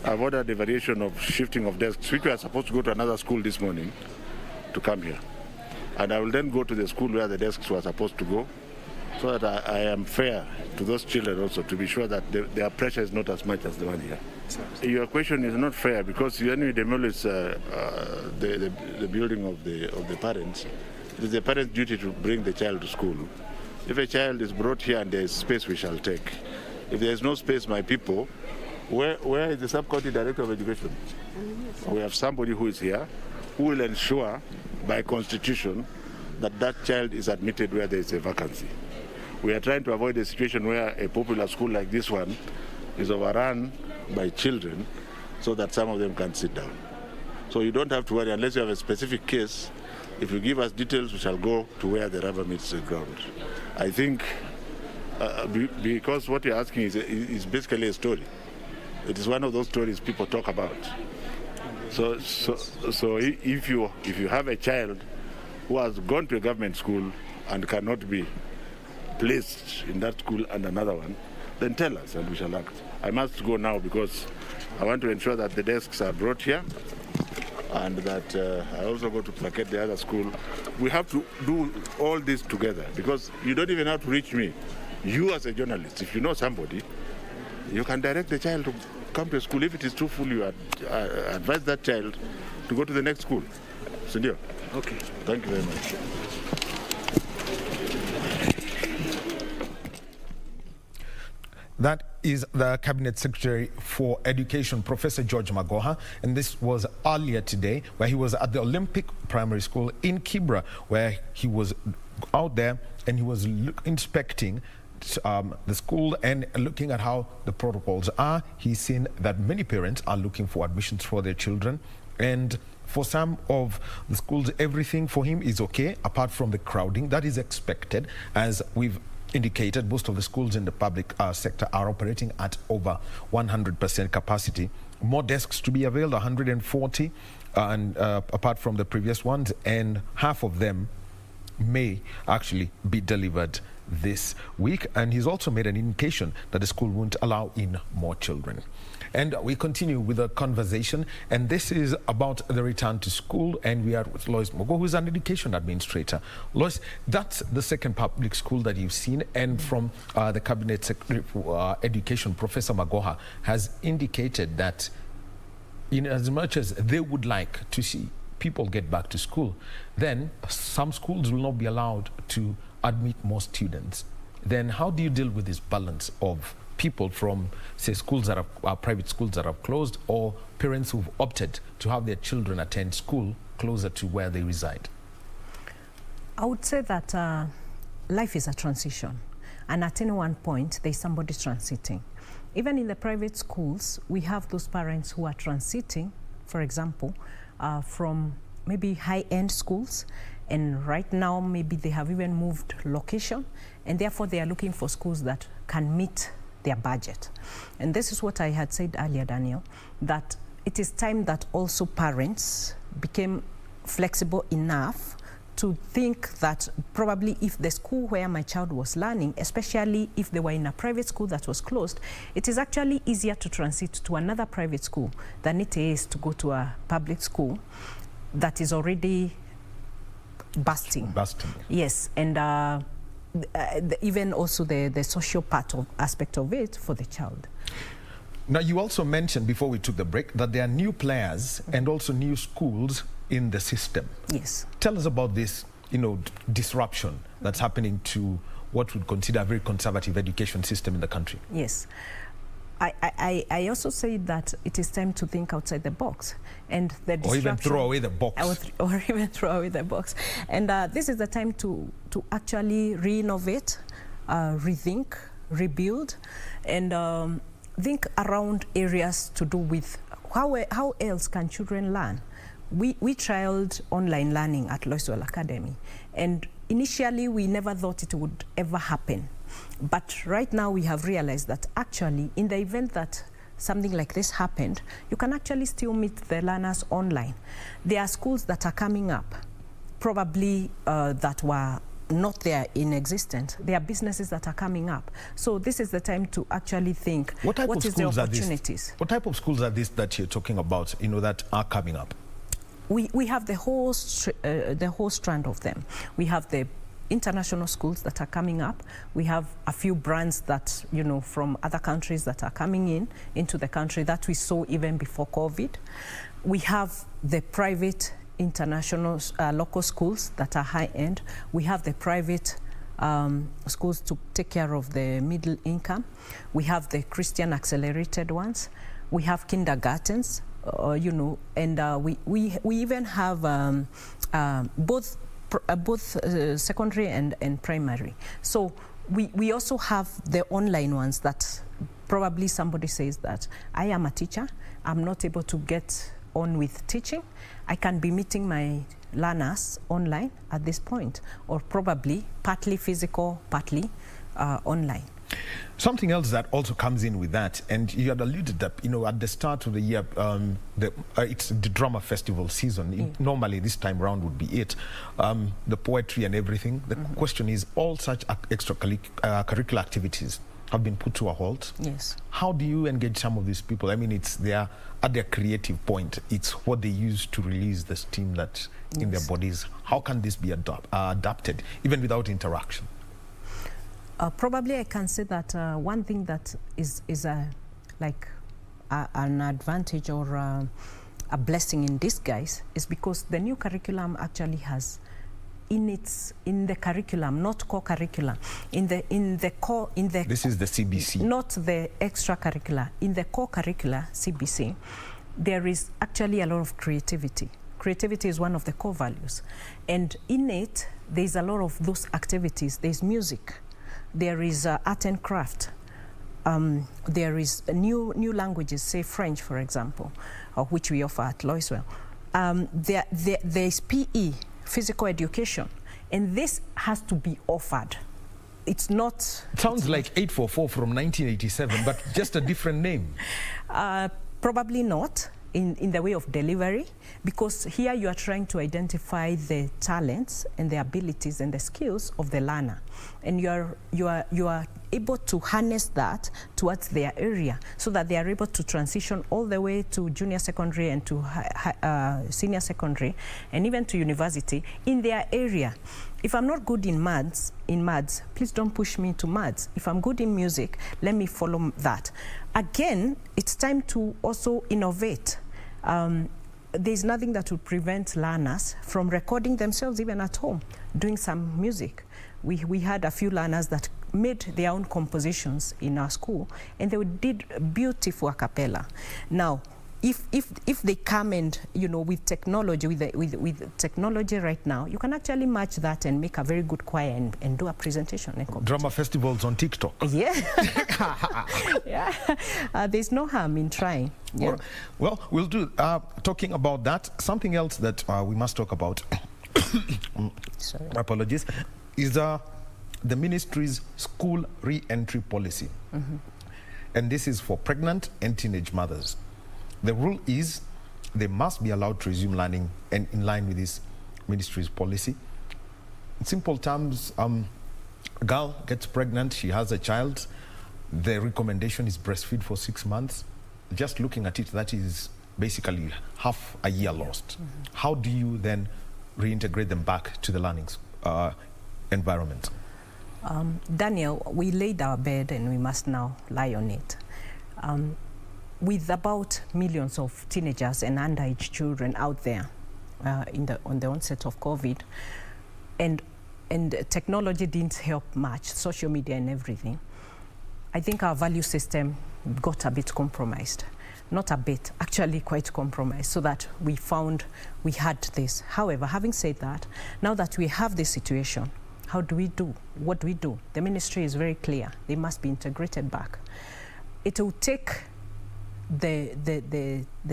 I've ordered a variation of shifting of desks, which we are supposed to go to another school this morning to come here. And I will then go to the school where the desks were supposed to go, so that I am fair to those children also, to be sure that their pressure is not as much as the one here. Your question is not fair, because when we demolish the building of the parents, it is the parents' duty to bring the child to school. If a child is brought here and there is space, we shall take. If there is no space, my people, where is the sub-county director of education? We have somebody who is here who will ensure by constitution that that child is admitted where there is a vacancy. We are trying to avoid a situation where a popular school like this one is overrun by children so that some of them can't sit down. So you don't have to worry unless you have a specific case. If you give us details, we shall go to where the rubber meets the ground. I think because what you're asking is basically a story. It is one of those stories people talk about. So if you have a child who has gone to a government school and cannot be placed in that school and another one, then tell us and we shall act. I must go now because I want to ensure that the desks are brought here and that I also go to placate the other school. We have to do all this together because you don't even have to reach me. You as a journalist, if you know somebody, you can direct the child to come to a school. If it is too full, you advise that child to go to the next school. Sindio? Okay. Thank you very much. That is the Cabinet Secretary for Education, Professor George Magoha, and this was earlier today where he was at the Olympic Primary School in Kibra, where he was out there and he was inspecting the school and looking at how the protocols are. He's seen that many parents are looking for admissions for their children, and for some of the schools, everything for him is okay, apart from the crowding that is expected. As we've indicated, most of the schools in the public sector are operating at over 100% capacity. More desks to be availed, 140, and apart from the previous ones, and half of them may actually be delivered this week. And he's also made an indication that the school won't allow in more children. And we continue with a conversation, and this is about the return to school, and we are with Lois Mogo, who is an education administrator. Lois, that's the second public school that you've seen, and from the Cabinet Secretary for Education, Professor Magoha, has indicated that in as much as they would like to see people get back to school, then some schools will not be allowed to admit more students. Then how do you deal with this balance of people from, say, schools that are private schools that have closed, or parents who've opted to have their children attend school closer to where they reside? I would say that life is a transition, and at any one point there's somebody transiting. Even in the private schools, we have those parents who are transiting, for example, from maybe high-end schools, and right now maybe they have even moved location, and therefore they are looking for schools that can meet their budget. And this is what I had said earlier, Daniel, that it is time that also parents became flexible enough to think that probably if the school where my child was learning, especially if they were in a private school that was closed, it is actually easier to transit to another private school than it is to go to a public school that is already busting. Yes, and even also the social aspect of it for the child. Now, you also mentioned before we took the break that there are new players and also new schools in the system. Yes. Tell us about this, disruption that's happening to what we'd consider a very conservative education system in the country. Yes. I also say that it is time to think outside the box, and the disruption, or even throw away the box. Or even throw away the box. And this is the time to actually re-innovate, rethink, rebuild, and think around areas to do with how else can children learn. We trialed online learning at Loiswell Academy, and initially we never thought it would ever happen. But right now we have realized that actually in the event that something like this happened, you can actually still meet the learners online. There are schools that are coming up, probably that were not there in existence. There are businesses that are coming up. So this is the time to actually think, what is the opportunities? What type of schools are these that you're talking about, you know, that are coming up? We have the whole strand of them. We have the international schools that are coming up. We have a few brands that, you know, from other countries that are coming into the country that we saw even before COVID. We have the private international local schools that are high-end. We have the private schools to take care of the middle income. We have the Christian accelerated ones. We have kindergartens, you know, and we even have both secondary and primary. So we also have the online ones that probably somebody says that I am a teacher, I'm not able to get on with teaching. I can be meeting my learners online at this point, or probably partly physical, partly online. Something else that also comes in with that, and you had alluded that, you know, at the start of the year, it's the drama festival season. Normally this time around would be it. The poetry and everything. The question is, all such extracurricular activities have been put to a halt. Yes. How do you engage some of these people? I mean, it's at their creative point. It's what they use to release the steam that's in their bodies. How can this be adapted, even without interaction? Probably I can say that one thing that is like an advantage or a blessing in disguise is because the new curriculum actually has in the curriculum, not co-curriculum, in the this is the CBC, not the extracurricular. In the co-curricular CBC, there is actually a lot of creativity. Creativity is one of the core values, and in it there's a lot of those activities. There's music, there is art and craft, there is new languages, say French, for example, which we offer at Loiswell. There's PE, physical education, and this has to be offered. It's not... Sounds like 844 from 1987, but just a different name. Probably not in the way of delivery, because here you are trying to identify the talents and the abilities and the skills of the learner, and you are able to harness that towards their area so that they are able to transition all the way to junior secondary and to senior secondary and even to university in their area. If I'm not good in maths, please don't push me to maths. If I'm good in music, let me follow that. Again, it's time to also innovate. There's nothing that would prevent learners from recording themselves even at home, doing some music. We had a few learners that made their own compositions in our school, and they did beautiful a cappella. Now, if they come and, you know, with technology, with technology right now, you can actually match that and make a very good choir and do a presentation. Drama festivals on TikTok. Yeah. Yeah. There's no harm in trying. Yeah. Well, we'll do, talking about that, something else that we must talk about, sorry, apologies, is the ministry's school re-entry policy. And this is for pregnant and teenage mothers. The rule is they must be allowed to resume learning and in line with this ministry's policy. In simple terms, a girl gets pregnant, she has a child, the recommendation is breastfeed for 6 months. Just looking at it, that is basically half a year lost. How do you then reintegrate them back to the learning environment? Daniel, we laid our bed and we must now lie on it. With about millions of teenagers and underage children out there on the onset of COVID, and technology didn't help much, social media and everything, I think our value system got a bit compromised. Not a bit, actually quite compromised, so that we found we had this. However, having said that, now that we have this situation, how do we do? What do we do? The ministry is very clear. They must be integrated back. It will take the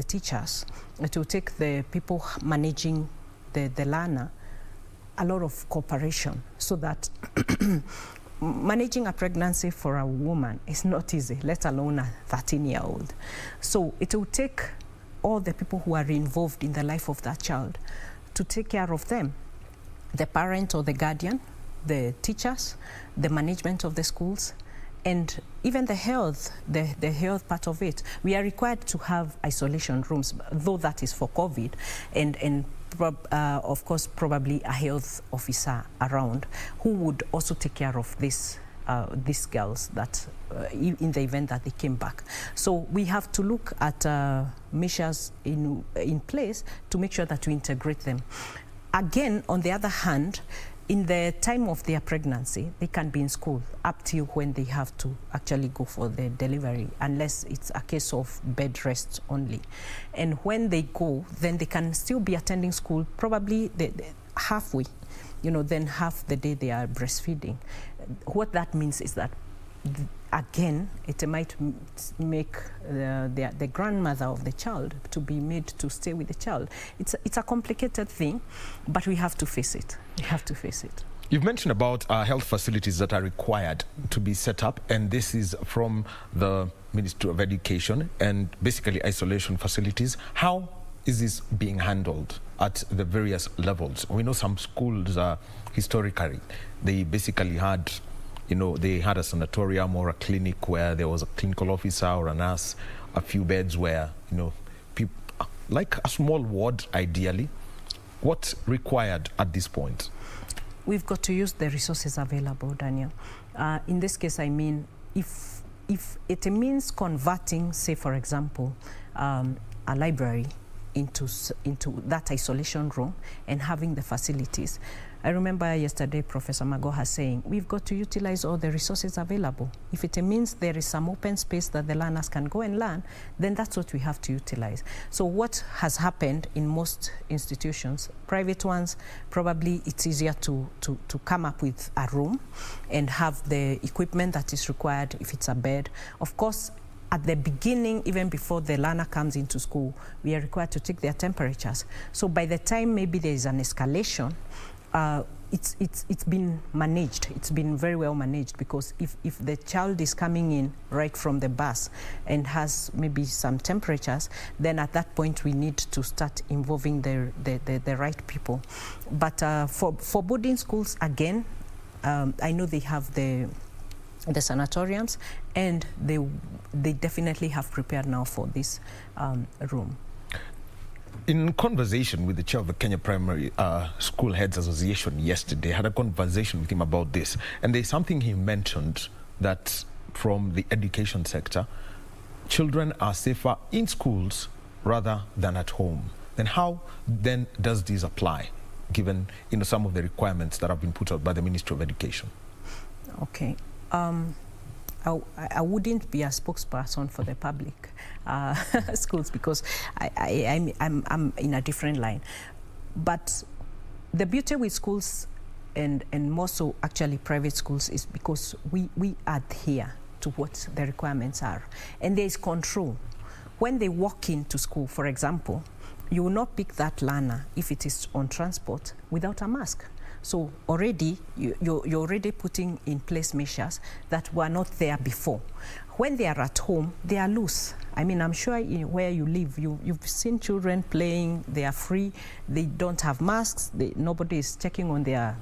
teachers, it will take the people managing the learner a lot of cooperation, so that managing a pregnancy for a woman is not easy, let alone a 13-year-old. So it will take all the people who are involved in the life of that child to take care of them. The parent or the guardian, the teachers, the management of the schools, and even the health part of it. We are required to have isolation rooms, though that is for COVID, and of course probably a health officer around who would also take care of these girls that in the event that they came back. So we have to look at measures in place to make sure that we integrate them. Again, on the other hand, in the time of their pregnancy, they can be in school up till when they have to actually go for the delivery, unless it's a case of bed rest only. And when they go, then they can still be attending school, probably halfway, then half the day they are breastfeeding. What that means is that, again, it might make the grandmother of the child to be made to stay with the child. It's a complicated thing, but we have to face it. We have to face it. You've mentioned about health facilities that are required to be set up, and this is from the Ministry of Education, and basically isolation facilities. How is this being handled at the various levels? We know some schools historically, they basically had they had a sanatorium or a clinic where there was a clinical officer or a nurse, a few beds where, people, like a small ward ideally. What's required at this point? We've got to use the resources available, Daniel. In this case, I mean, if it means converting, say, for example, a library into that isolation room and having the facilities. I remember yesterday Professor Magoha saying we've got to utilize all the resources available. If it means there is some open space that the learners can go and learn, then that's what we have to utilize. So what has happened in most institutions, private ones, probably it's easier to come up with a room and have the equipment that is required if it's a bed. Of course, at the beginning, even before the learner comes into school, we are required to take their temperatures. So by the time maybe there is an escalation, it's been managed. It's been very well managed, because if the child is coming in right from the bus and has maybe some temperatures, then at that point we need to start involving the right people. But for boarding schools, again, I know they have the sanatoriums, and they definitely have prepared now for this room. In conversation with the chair of the Kenya Primary School Heads Association yesterday, I had a conversation with him about this, and there's something he mentioned that from the education sector, children are safer in schools rather than at home. Then how then does this apply, given some of the requirements that have been put out by the Ministry of Education? Okay. I wouldn't be a spokesperson for the public schools, because I'm in a different line. But the beauty with schools, and more so actually private schools, is because we adhere to what the requirements are, and there is control. When they walk into school, for example, you will not pick that learner, if it is on transport, without a mask. So already, you're already putting in place measures that were not there before. When they are at home, they are loose. I mean, I'm sure where you live, you've seen children playing, they are free, they don't have masks, nobody is checking on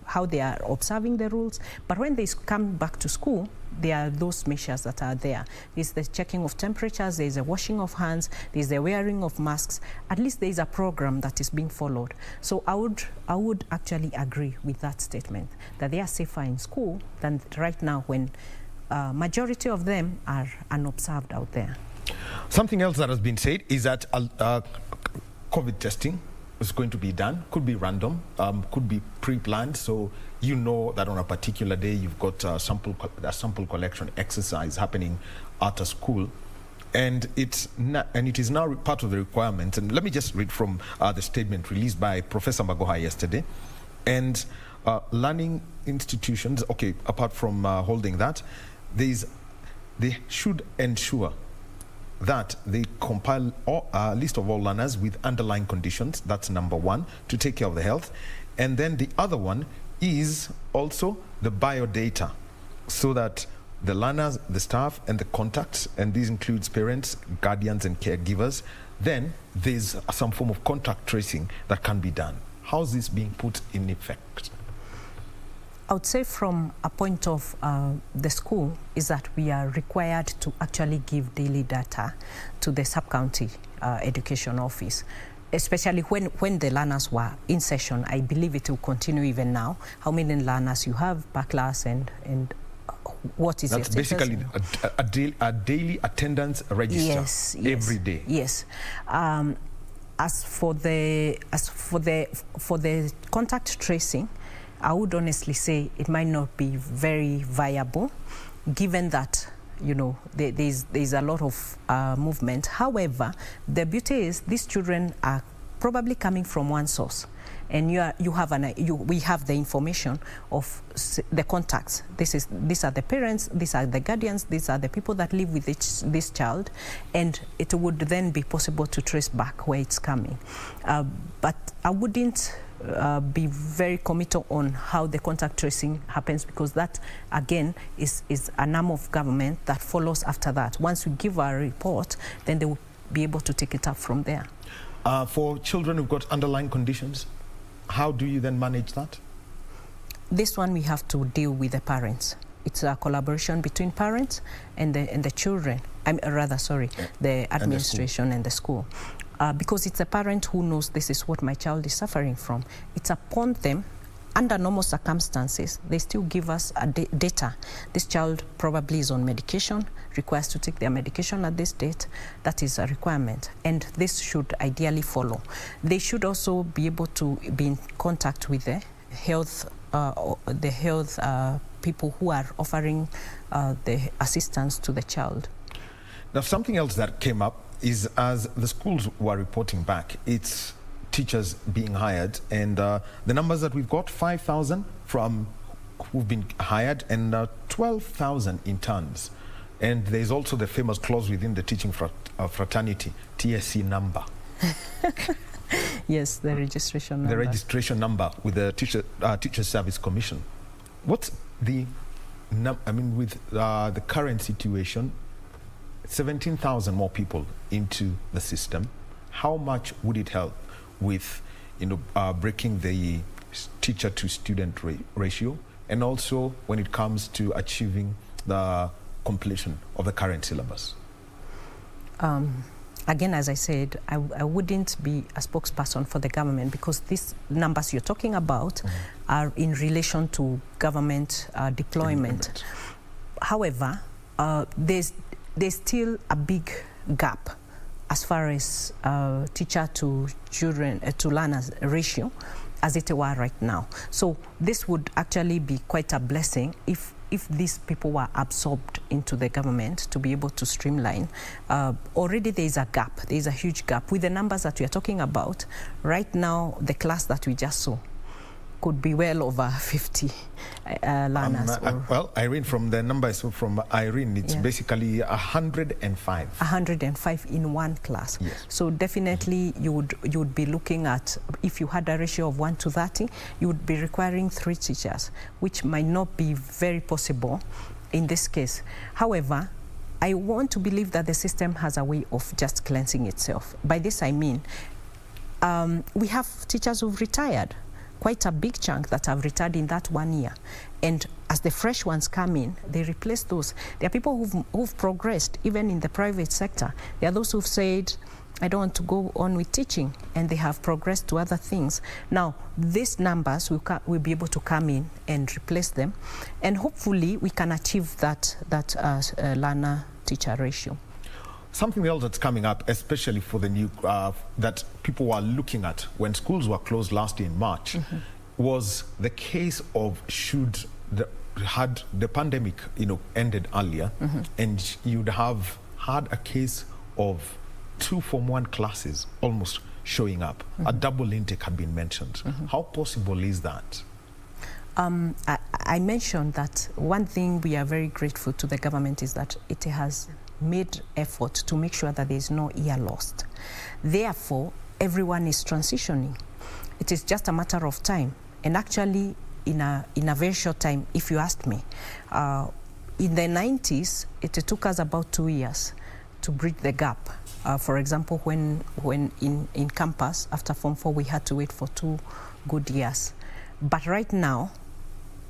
how they are observing the rules. But when they come back to school, there are those measures that are there. There's the checking of temperatures, there's a washing of hands, there's the wearing of masks. At least there is a program that is being followed. So I would actually agree with that statement, that they are safer in school than right now, when majority of them are unobserved out there. Something else that has been said is that COVID testing is going to be done, could be random, could be pre-planned, so you know that on a particular day you've got a sample collection exercise happening at a school, and it is now part of the requirements. And let me just read from the statement released by Professor Magoha yesterday. And learning institutions, okay, apart from holding that, they should ensure that they compile a list of all learners with underlying conditions. That's number one, to take care of the health. And then the other one is also the biodata so that the learners, the staff, and the contacts, and this includes parents, guardians, and caregivers, then there's some form of contact tracing that can be done. How's this being put in effect? I would say from a point of the school is that we are required to actually give daily data to the sub-county education office, especially when the learners were in session. I believe it will continue even now, how many learners you have per class and what is That's your basically a daily attendance register. Yes, every day. Yes. As for the contact tracing, I would honestly say it might not be very viable, given that there's a lot of movement. However, the beauty is these children are probably coming from one source, and we have the information of the contacts. These are the parents, these are the guardians, these are the people that live with this child, and it would then be possible to trace back where it's coming. But I wouldn't be very committal on how the contact tracing happens, because that again is an arm of government that follows after that. Once we give our report, then they will be able to take it up from there. For children who've got underlying conditions, how do you then manage that? This one we have to deal with the parents. It's a collaboration between parents and the children. The administration and the school. Because it's a parent who knows this is what my child is suffering from. It's upon them, under normal circumstances, they still give us data. This child probably is on medication, requires to take their medication at this date. That is a requirement, and this should ideally follow. They should also be able to be in contact with the health people who are offering the assistance to the child. Now, something else that came up is, as the schools were reporting back, it's teachers being hired, and the numbers that we've got, 5,000 from who've been hired, and 12,000 interns. And there's also the famous clause within the teaching fraternity, TSC number. Yes, the registration number. The registration number with the Teacher Service Commission. What's the, with the current situation, 17,000 more people into the system, how much would it help with breaking the teacher to student ratio, and also when it comes to achieving the completion of the current syllabus? Again, as I said, I wouldn't be a spokesperson for the government, because these numbers you're talking about are in relation to government deployment. However, there's still a big gap as far as teacher to children to learners ratio as it were right now. So this would actually be quite a blessing if these people were absorbed into the government to be able to streamline. Already there is a gap, there is a huge gap. With the numbers that we are talking about, right now the class that we just saw could be well over 50 learners. Well, Irene, from the numbers from Irene, it's basically 105. 105 in one class. Yes. So definitely you would be looking at, if you had a ratio of 1 to 30, you would be requiring 3 teachers, which might not be very possible in this case. However, I want to believe that the system has a way of just cleansing itself. By this I mean, we have teachers who've retired, quite a big chunk that have retired in that 1 year. And as the fresh ones come in, they replace those. There are people who've progressed, even in the private sector. There are those who've said, I don't want to go on with teaching, and they have progressed to other things. Now, these numbers will be able to come in and replace them, and hopefully we can achieve that learner-teacher ratio. Something else that's coming up, especially for the new, that people were looking at when schools were closed last year in March, was the case of had the pandemic, ended earlier, and you'd have had a case of 2 Form 1 classes almost showing up. A double intake had been mentioned. How possible is that? I mentioned that one thing we are very grateful to the government is that it has made effort to make sure that there is no year lost. Therefore, everyone is transitioning. It is just a matter of time. And actually, in a very short time, if you asked me, in the 90s, it took us about 2 years to bridge the gap. For example, when in campus, after Form 4, we had to wait for 2 good years. But right now,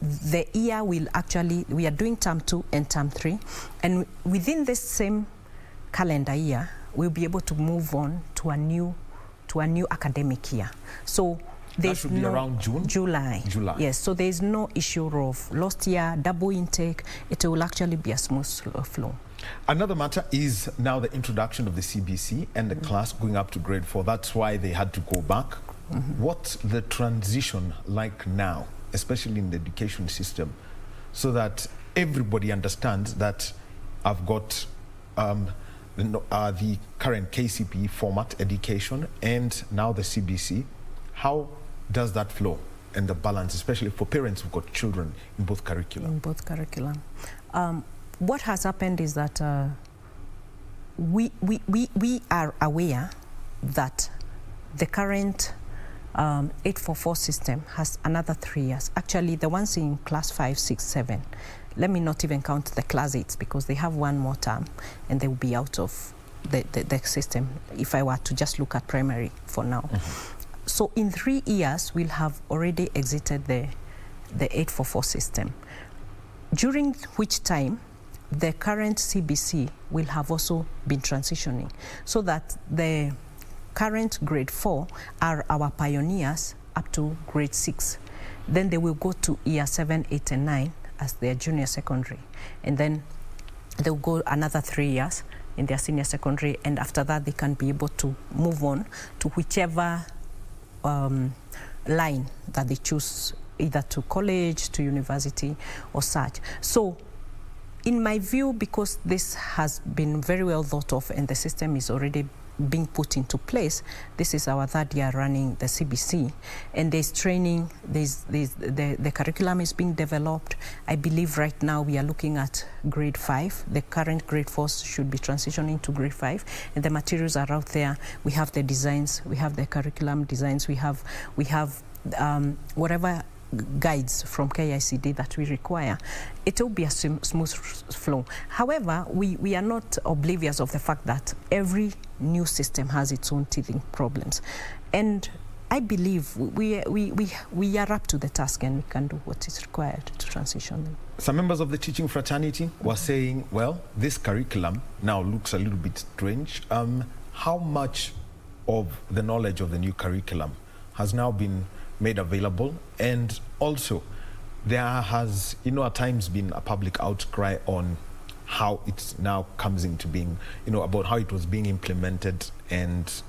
the year will actually, we are doing term 2 and term 3, and within this same calendar year, we'll be able to move on to a new academic year. So that should be around June? July. Yes, so there is no issue of lost year, double intake. It will actually be a smooth flow. Another matter is now the introduction of the CBC and the class going up to grade 4. That's why they had to go back. What's the transition like now, especially in the education system, so that everybody understands that I've got the current KCPE format education and now the CBC? How does that flow and the balance, especially for parents who've got children in both curriculum? In both curriculum. What has happened is that we are aware that the current 844 system has another 3 years. Actually, the ones in class 5, 6, 7, let me not even count the class 8s because they have one more term and they will be out of the system if I were to just look at primary for now. So in 3 years, we'll have already exited the 844 system, during which time the current CBC will have also been transitioning, so that the current grade 4 are our pioneers up to grade 6. Then they will go to year 7, 8, and 9 as their junior secondary. And then they'll go another 3 years in their senior secondary. And after that, they can be able to move on to whichever line that they choose, either to college, to university, or such. So in my view, because this has been very well thought of and the system is already being put into place, this is our 3rd year running the CBC, and there's training, the curriculum is being developed. I believe right now we are looking at grade 5. The current grade 4s should be transitioning to grade 5, and the materials are out there. We have the designs, we have the curriculum designs, we have whatever guides from KICD that we require. It will be a smooth flow. However, we are not oblivious of the fact that every new system has its own teething problems, and I believe we are up to the task and we can do what is required to transition them. Some members of the teaching fraternity were saying, well, this curriculum now looks a little bit strange. How much of the knowledge of the new curriculum has now been made available? And also, there has, at times been a public outcry on how it now comes into being, about how it was being implemented, and,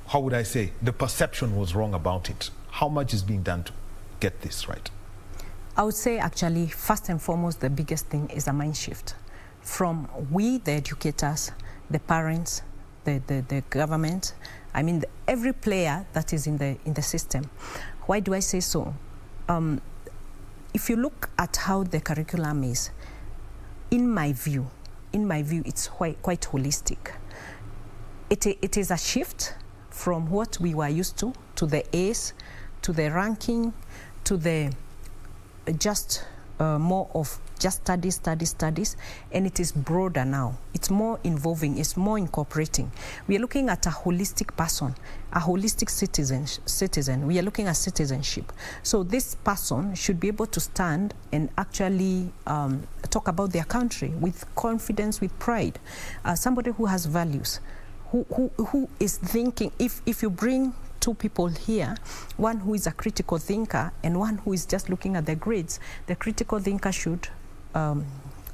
how would I say, the perception was wrong about it. How much is being done to get this right? I would say, actually, first and foremost, the biggest thing is a mind shift. From we, the educators, the parents, the government, I mean, every player that is in the system. Why do I say so? If you look at how the curriculum is, in my view, it's quite holistic. It is a shift from what we were used to the A's, to the ranking, to the just more of just studies, and it is broader now. It's more involving, it's more incorporating. We are looking at a holistic person, a holistic citizen. We are looking at citizenship. So this person should be able to stand and actually talk about their country with confidence, with pride. Somebody who has values, who is thinking. If you bring 2 people here, one who is a critical thinker and one who is just looking at the grades, the critical thinker should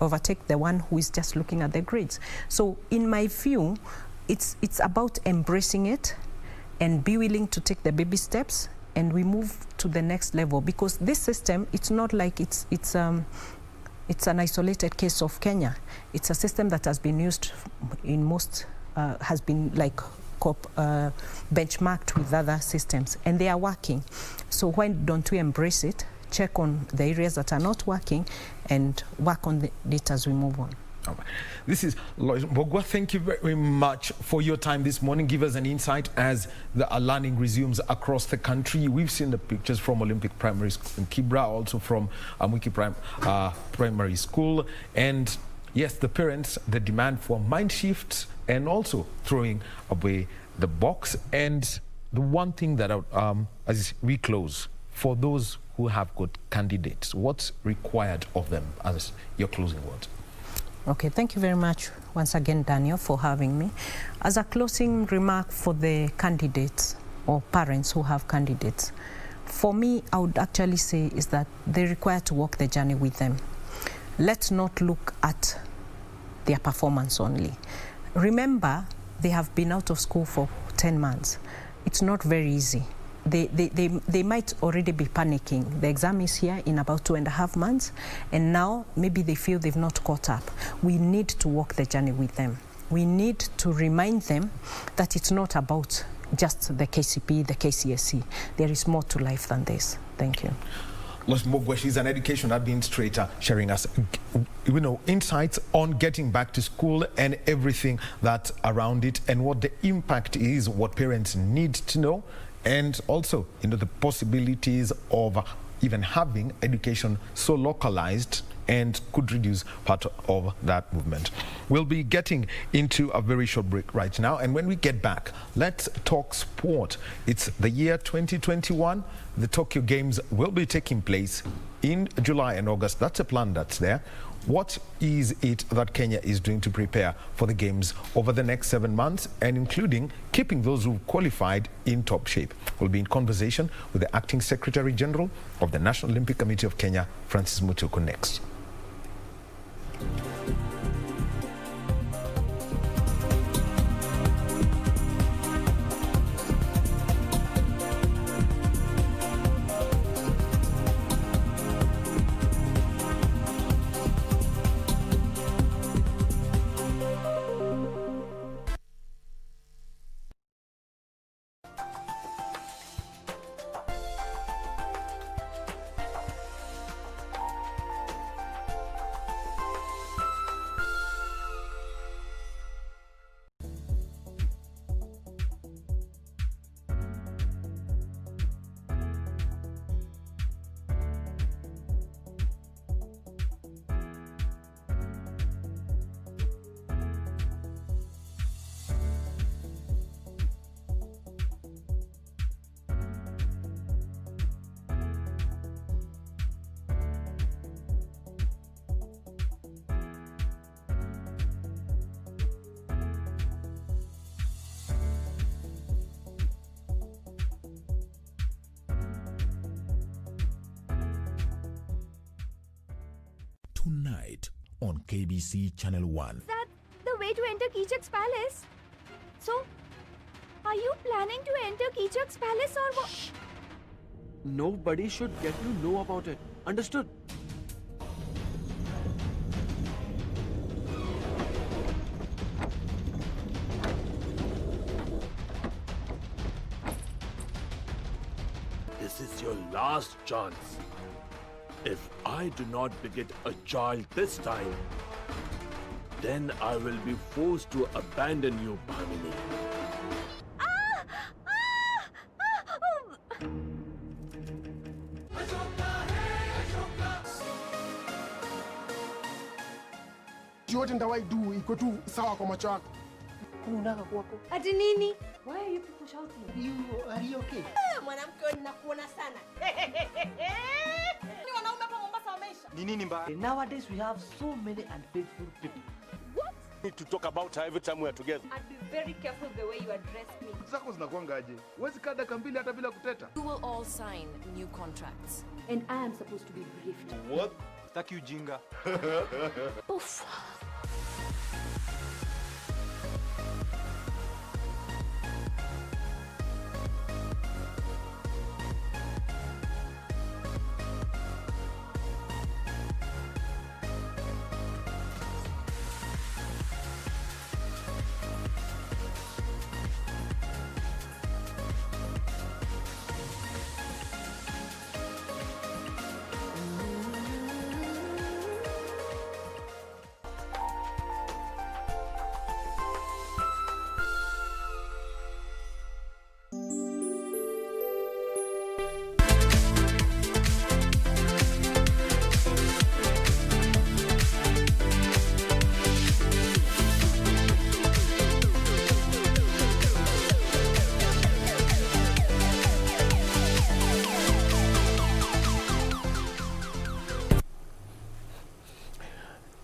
overtake the one who is just looking at the grades. So in my view, it's about embracing it and be willing to take the baby steps, and we move to the next level, because this system, it's not like it's an isolated case of Kenya. It's a system that has been used in most, has been like benchmarked with other systems, and they are working. So why don't we embrace it, check on the areas that are not working, and work on it as we move on? All right. This is Lois Mbogwa. Thank you very much for your time this morning. Give us an insight as the learning resumes across the country. We've seen the pictures from Olympic Primary School in Kibra, also from Wiki Primary School. And yes, the parents, the demand for mind shifts and also throwing away the box. And the one thing that as we close, for those who have got candidates, what's required of them as your closing words? Okay, thank you very much once again, Daniel, for having me. As a closing remark for the candidates or parents who have candidates, for me, I would actually say is that they require to walk the journey with them. Let's not look at their performance only. Remember, they have been out of school for 10 months. It's not very easy. They might already be panicking. The exam is here in about 2.5 months, and now maybe they feel they've not caught up. We need to walk the journey with them. We need to remind them that it's not about just the KCP, the KCSE. There is more to life than this. Thank you. Lois Mbogwa, she's an education administrator, sharing us, insights on getting back to school and everything that's around it, and what the impact is, what parents need to know, and also, the possibilities of even having education so localized and could reduce part of that movement. We'll be getting into a very short break right now, and when we get back, let's talk sport. It's the year 2021. The Tokyo Games will be taking place in July and August. That's a plan that's there. What is it that Kenya is doing to prepare for the Games over the next 7 months, and including keeping those who qualified in top shape? We'll be in conversation with the Acting Secretary General of the National Olympic Committee of Kenya, Francis Mutoko, next. Tonight on KBC Channel 1. Is that the way to enter Kichak's palace? So, are you planning to enter Kichak's palace or what? Nobody should get to know about it. Understood? This is your last chance. If I do not beget a child this time, then I will be forced to abandon you, Bhamini. Yote ndawaidu iko tu sawa kwa macho yako. Unataka kuwako? Ati nini? Why are you people shouting? Are you okay? Mwanamke ninakuona sana. Ni wanaume hapa Mombasa wameisha. Ni nini mbaya? Nowadays we have so many unfaithful people. What? We need to talk about her every time we are together. I'd be very careful the way you address me. Zako zinakuangaje? Huwezi kaa dakika mbili hata bila kuteta. You will all sign new contracts. And I am supposed to be briefed. What? Taki ujinga. Oof.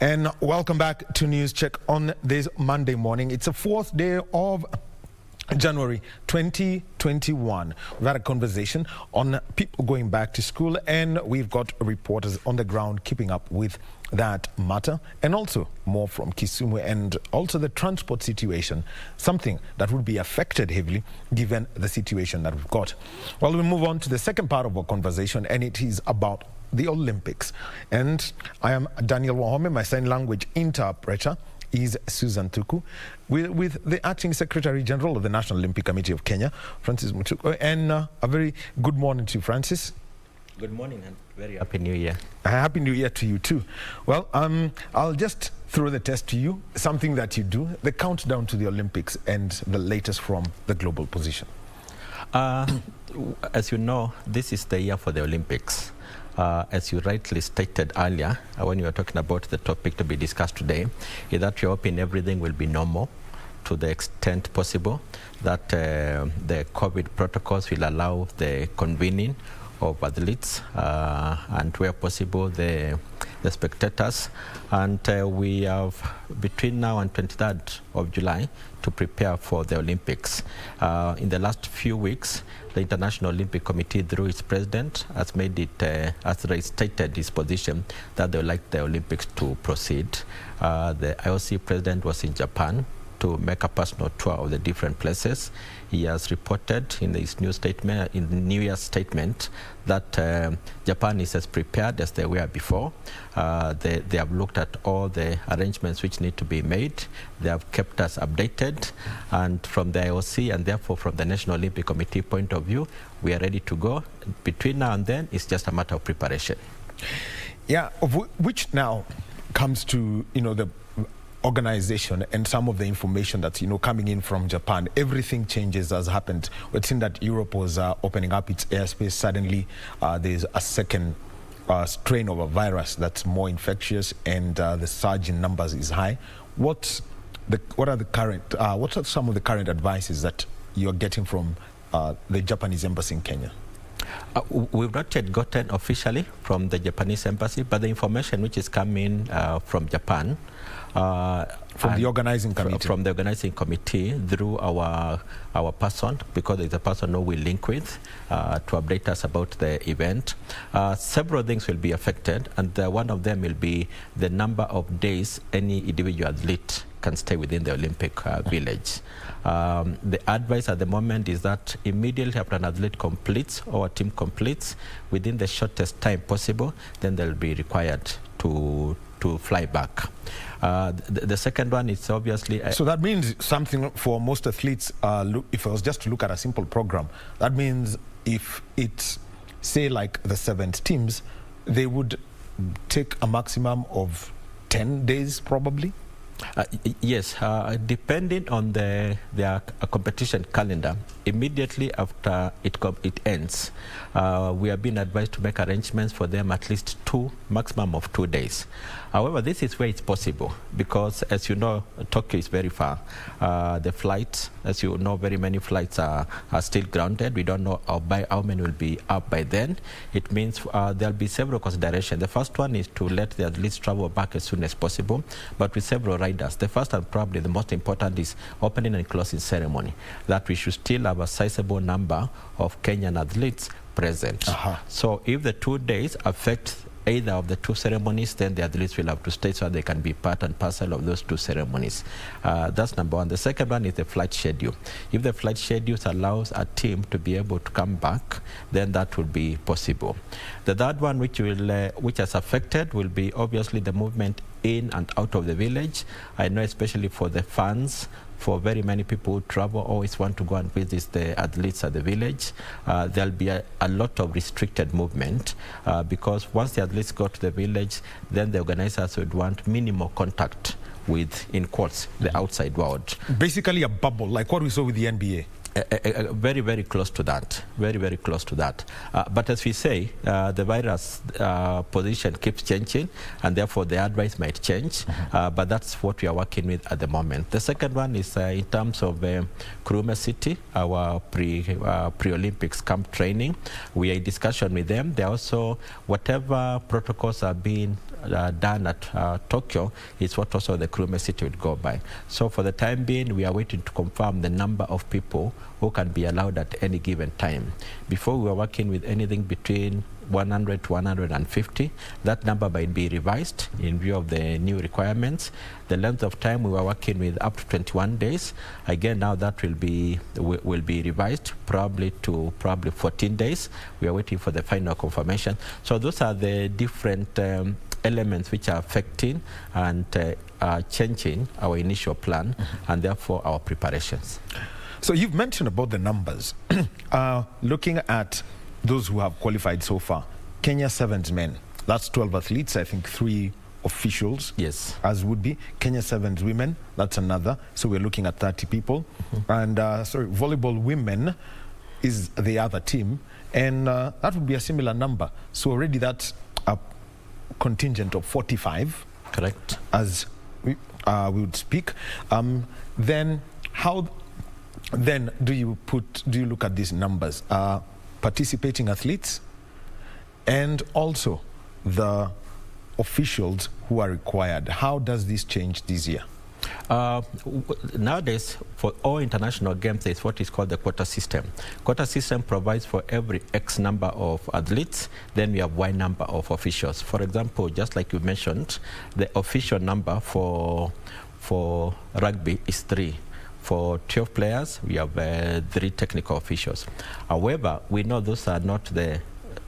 And welcome back to News Check on this Monday morning. It's the 4th day of January 2021. We've had a conversation on people going back to school, and we've got reporters on the ground keeping up with that matter, and also more from Kisumu, and also the transport situation, something that would be affected heavily given the situation that we've got. Well, we'll move on to the second part of our conversation, and it is about the Olympics. And I am Daniel Wahome. My sign language interpreter is Susan Tuku, with the Acting Secretary General of the National Olympic Committee of Kenya, Francis Mutuku. And a very good morning to you, Francis. Good morning and very happy New Year. Happy New Year to you too. Well, I'll just throw the test to you, something that you do, the countdown to the Olympics and the latest from the global position. As you know, this is the year for the Olympics. As you rightly stated earlier, when you were talking about the topic to be discussed today, is that you're hoping everything will be normal to the extent possible, that the COVID protocols will allow the convening of athletes and where possible the spectators, and we have between now and 23rd of July to prepare for the Olympics. In the last few weeks, the International Olympic Committee, through its president, has made it, has stated his position that they would like the Olympics to proceed. The IOC president was in Japan to make a personal tour of the different places. He has reported in his new statement, in the New Year's statement, that Japan is as prepared as they were before. They have looked at all the arrangements which need to be made. They have kept us updated, and from the IOC and therefore from the National Olympic Committee point of view, we are ready to go. Between now and then, it's just a matter of preparation. Yeah, which now comes to, the organization and some of the information that's coming in from Japan. Everything changes, has happened. We've seen that Europe was opening up its airspace. Suddenly there's a second strain of a virus that's more infectious, and the surge in numbers is high. What are some of the current advices that you're getting from the Japanese embassy in Kenya? We've not yet gotten officially from the Japanese embassy, but the information which is coming from Japan, from the organizing committee, from the organizing committee through our person, because there's a person who we link with to update us about the event. Several things will be affected, and one of them will be the number of days any individual athlete can stay within the Olympic village. The advice at the moment is that immediately after an athlete completes or a team completes, within the shortest time possible, then they'll be required to fly back. The second one is obviously... so that means something for most athletes, if I was just to look at a simple program, that means if it's, say, like the 7 teams, they would take a maximum of 10 days probably? Yes, depending on their competition calendar, immediately after it ends, we are being advised to make arrangements for them at least maximum of 2 days. However, this is where it's possible, because as you know, Tokyo is very far. The flights, as you know, very many flights are still grounded. We don't know by how many will be up by then. It means there'll be several considerations. The first one is to let the athletes travel back as soon as possible, but with several riders. The first and probably the most important is opening and closing ceremony, that we should still have a sizable number of Kenyan athletes present. So if the 2 days affect either of the 2 ceremonies, then the athletes will have to stay so they can be part and parcel of those 2 ceremonies. That's number one. The second one is the flight schedule. If the flight schedule allows a team to be able to come back, then that will be possible. The third one, which has affected, will be obviously the movement in and out of the village. I know especially for the fans, for very many people who travel, always want to go and visit the athletes at the village. There'll be a lot of restricted movement because once the athletes go to the village, then the organizers would want minimal contact with, in quotes, the outside world. Basically a bubble, like what we saw with the NBA. Very, very close to that. Very, very close to that. But as we say, the virus position keeps changing, and therefore the advice might change. But that's what we are working with at the moment. The second one is in terms of Kurume City, our pre-Olympics camp training. We are in discussion with them. They also, whatever protocols are being done at Tokyo is what also the recruitment city would go by. So for the time being, we are waiting to confirm the number of people who can be allowed at any given time. Before, we were working with anything between 100 to 150. That number might be revised in view of the new requirements. The length of time we were working with up to 21 days. Again, now that will be revised probably to 14 days. We are waiting for the final confirmation. So those are the different elements which are affecting and changing our initial plan and therefore our preparations. So you've mentioned about the numbers. Looking at those who have qualified so far, Kenya 7's men, that's 12 athletes, I think 3 officials, yes, as would be. Kenya 7's women, that's another, so we're looking at 30 people. And volleyball women is the other team, and that would be a similar number. So already that's a contingent of 45. Correct. As we would speak. Then how then do you look at these numbers? Participating athletes and also the officials who are required. How does this change this year? Nowadays, for all international games, there is what is called the quota system. Quota system provides for every X number of athletes, then we have Y number of officials. For example, just like you mentioned, the official number for rugby is 3. For 12 players, we have 3 technical officials. However, we know those are not the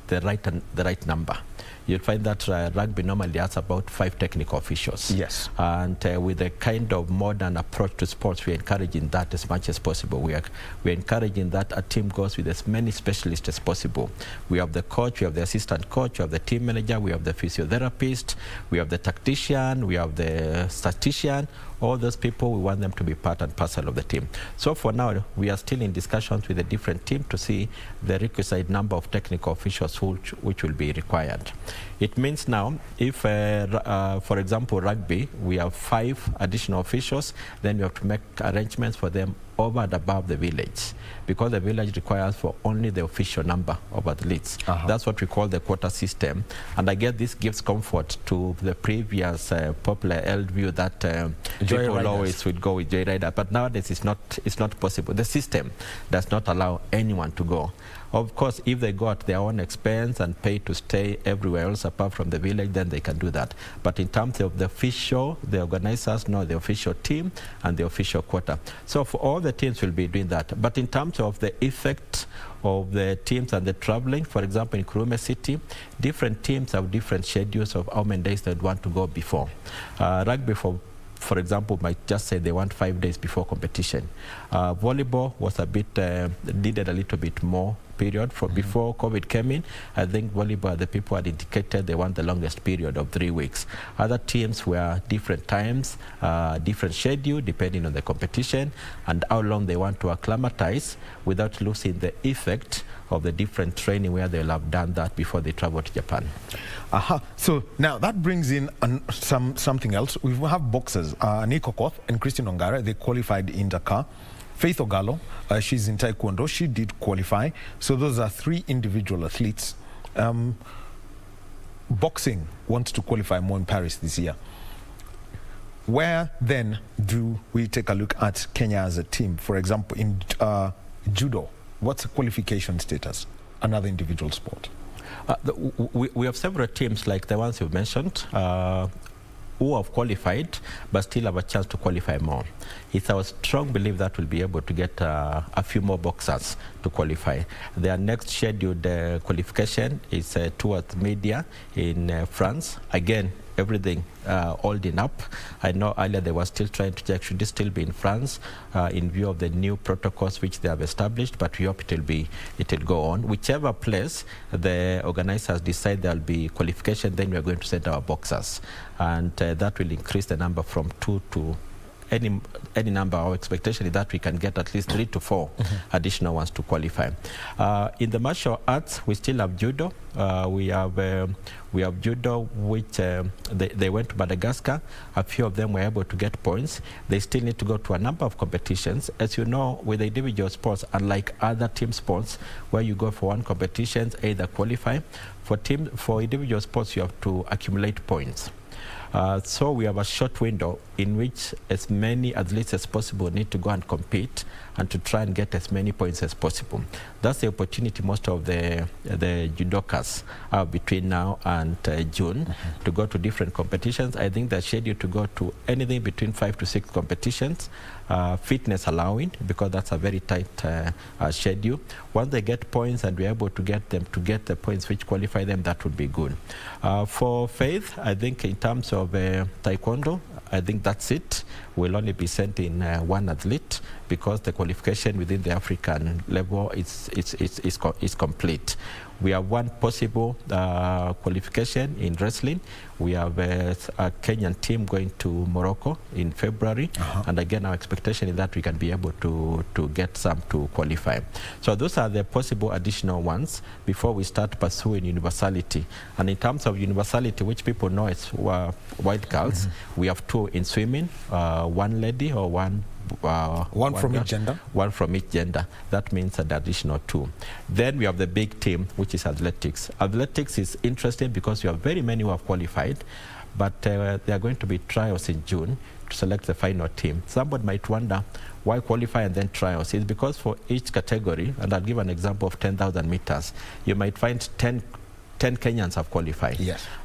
right number. You'll find that rugby normally has about 5 technical officials. Yes. And with the kind of modern approach to sports, we're encouraging that as much as possible. We're encouraging that a team goes with as many specialists as possible. We have the coach, we have the assistant coach, we have the team manager, we have the physiotherapist, we have the tactician, we have the statistician. All those people, we want them to be part and parcel of the team. So for now, we are still in discussions with a different team to see the requisite number of technical officials which will be required. It means now, if, for example, rugby, we have 5 additional officials, then we have to make arrangements for them over and above the village, because the village requires for only the official number of athletes. That's what we call the quota system. And I guess this gives comfort to the previous popular held view that people always would go with joyrider. But nowadays it's not possible. The system does not allow anyone to go. Of course, if they go at their own expense and pay to stay everywhere else apart from the village, then they can do that. But in terms of the official, the organizers know the official team and the official quota. So for all the teams will be doing that. But in terms of the effect of the teams and the traveling, for example, in Kurume City, different teams have different schedules of how many days they want to go before. Rugby, for example, might just say they want 5 days before competition. Volleyball was needed a little bit more period. Before COVID came in, I think volleyball, the people had indicated they want the longest period of 3 weeks. Other teams were different times, different schedule, depending on the competition and how long they want to acclimatize without losing the effect of the different training where they'll have done that before they travel to Japan. So now that brings in something else. We have boxers, Nico Koth and Christine Ongara. They qualified in Dakar. Faith Ogalo, she's in Taekwondo. She did qualify. So those are 3 individual athletes. Boxing wants to qualify more in Paris this year. Where then do we take a look at Kenya as a team? For example, in judo, what's the qualification status? Another individual sport. We have several teams like the ones you've mentioned who have qualified but still have a chance to qualify more. It's our strong belief that we'll be able to get a few more boxers to qualify. Their next scheduled qualification is towards media in France. Again, everything holding up. I know earlier they were still trying to check should this still be in France in view of the new protocols which they have established, but we hope it'll go on. Whichever place the organizers decide there'll be qualification, then we're going to send our boxers, and that will increase the number from 2 to any number. Our expectation is that we can get at least 3 to 4 additional ones to qualify. In the martial arts, we still have judo. We have judo, which they went to Madagascar. A few of them were able to get points. They still need to go to a number of competitions. As you know, with individual sports, unlike other team sports, where you go for one competition, either qualify. For individual sports, you have to accumulate points. So we have a short window in which as many athletes as possible need to go and compete and to try and get as many points as possible. That's the opportunity most of the judokas have between now and June to go to different competitions. I think they're scheduled to go to anything between 5 to 6 competitions, fitness allowing, because that's a very tight schedule. Once they get points and we're able to get them to get the points which qualify them, that would be good. For Faith, I think in terms of taekwondo, I think that's it. We'll only be sending one athlete because the qualification within the African level is complete. We have one possible qualification in wrestling. We have a Kenyan team going to Morocco in February. And again, our expectation is that we can be able to get some to qualify. So those are the possible additional ones before we start pursuing universality. And in terms of universality, which people know as white girls, we have 2 in swimming, one lady or one from each gender? One from each gender. That means an additional 2. Then we have the big team, which is athletics. Athletics is interesting because we have very many who have qualified, but there are going to be trials in June to select the final team. Somebody might wonder why qualify and then trials. It's because for each category, and I'll give an example of 10,000 meters, you might find 10 Kenyans have qualified,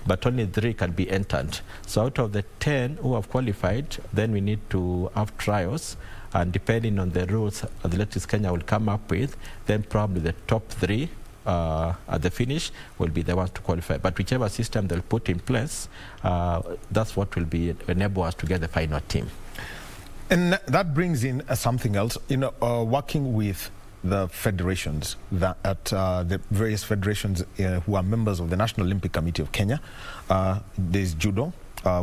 but only 3 can be entered. So out of the 10 who have qualified, then we need to have trials, and depending on the rules Athletics Kenya will come up with, then probably the top 3 at the finish will be the ones to qualify. But whichever system they'll put in place, that's what will enable us to get the final team. And that brings in something else, working with the federations, the various federations who are members of the National Olympic Committee of Kenya. There's judo.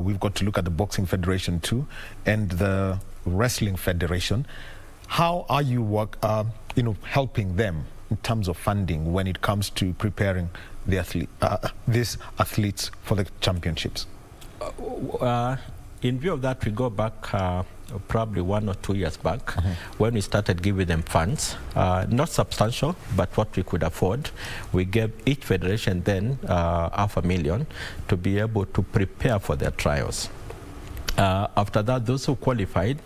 We've got to look at the Boxing Federation too, and the Wrestling Federation. How are you helping them in terms of funding when it comes to preparing these athletes for the championships? In view of that, we go back probably 1 or 2 years back when we started giving them funds, not substantial, but what we could afford. We gave each federation then $500,000 to be able to prepare for their trials. After that, those who qualified,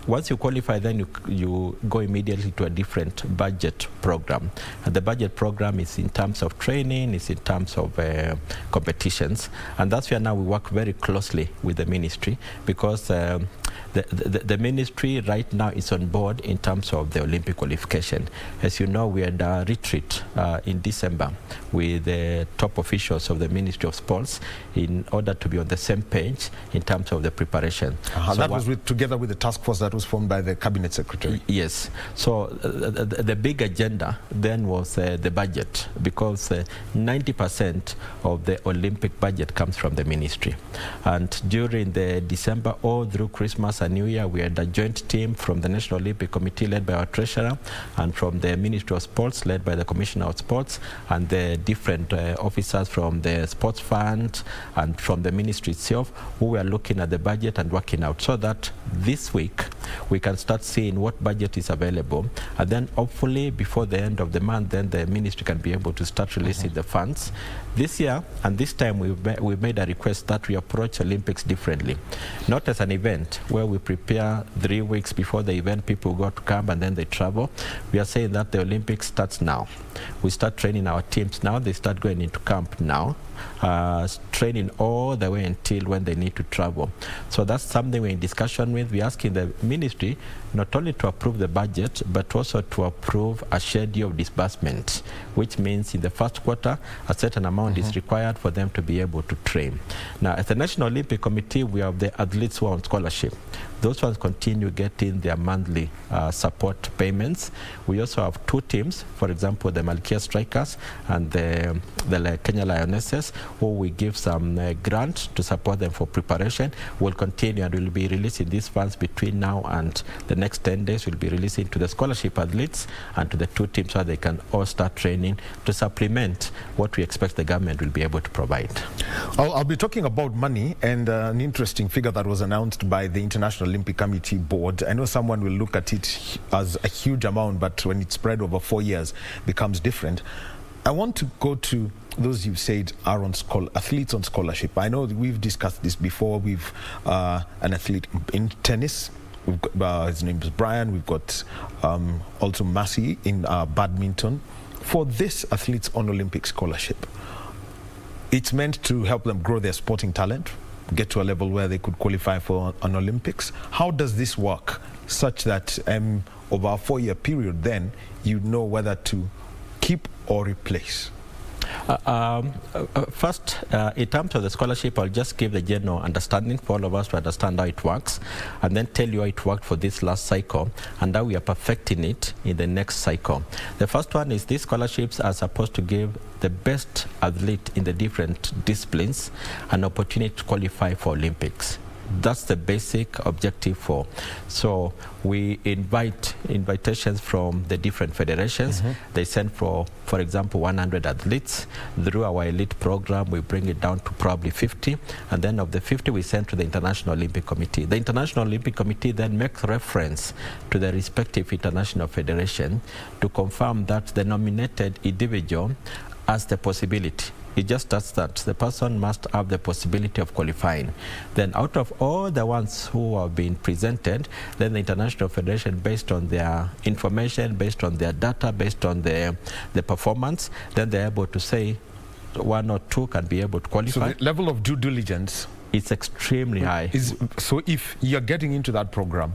once you qualify, then you go immediately to a different budget program. And the budget program is in terms of training, it's in terms of competitions. And that's where now we work very closely with the ministry, because the ministry right now is on board in terms of the Olympic qualification. As you know, we had a retreat in December with the top officials of the Ministry of Sports in order to be on the same page in terms of the preparation. So that was together with the task force that was formed by the cabinet secretary. Yes. So the big agenda then was the budget, because 90% of the Olympic budget comes from the ministry. And during the December all through Christmas and New Year, we had a joint team from the National Olympic Committee led by our treasurer, and from the Ministry of Sports led by the Commissioner of Sports, and the different officers from the Sports Fund and from the ministry itself, who were looking at the budget and working out, so that this week we can start seeing what budget is available, and then hopefully before the end of the month, then the ministry can be able to start releasing the funds. This year and this time we've made a request that we approach Olympics differently, not as an event where we prepare 3 weeks before the event, people go to camp and then they travel. We are saying that the Olympics starts now. We start training our teams now, they start going into camp now, training all the way until when they need to travel. So that's something we're in discussion with. We're asking the ministry not only to approve the budget, but also to approve a schedule of disbursement, which means in the first quarter, a certain amount is required for them to be able to train. Now, at the National Olympic Committee, we have the athletes who are on scholarship. Those ones continue getting their monthly support payments. We also have 2 teams, for example, the Malkia Strikers and the Kenya Lionesses. athletes who we give some grant to support them for preparation. We'll continue and we'll be releasing these funds between now and the next 10 days. We'll be releasing to the scholarship athletes and to the 2 teams so they can all start training to supplement what we expect the government will be able to provide. I'll be talking about money and an interesting figure that was announced by the International Olympic Committee board. I know someone will look at it as a huge amount, but when it's spread over 4 years, it becomes different. I want to go to those you said are on athletes on scholarship. I know we've discussed this before. We've an athlete in tennis. We've got, his name is Brian. We've got also Massey in badminton. For this athletes on Olympic scholarship, it's meant to help them grow their sporting talent, get to a level where they could qualify for an Olympics. How does this work such that over a 4-year period then you know whether to keep or replace? First, in terms of the scholarship, I'll just give the general understanding for all of us to understand how it works, and then tell you how it worked for this last cycle and how we are perfecting it in the next cycle. The first one is these scholarships are supposed to give the best athlete in the different disciplines an opportunity to qualify for Olympics. That's the basic objective for. So we invite invitations from the different federations. They send for example, 100 athletes. Through our elite program, we bring it down to probably 50. And then of the 50, we send to the International Olympic Committee. The International Olympic Committee then makes reference to the respective international federation to confirm that the nominated individual has the possibility. It just does that. The person must have the possibility of qualifying. Then out of all the ones who have been presented, then the International Federation, based on their information, based on their data, based on the performance, then they're able to say 1 or 2 can be able to qualify. So the level of due diligence is extremely high. So if you're getting into that program,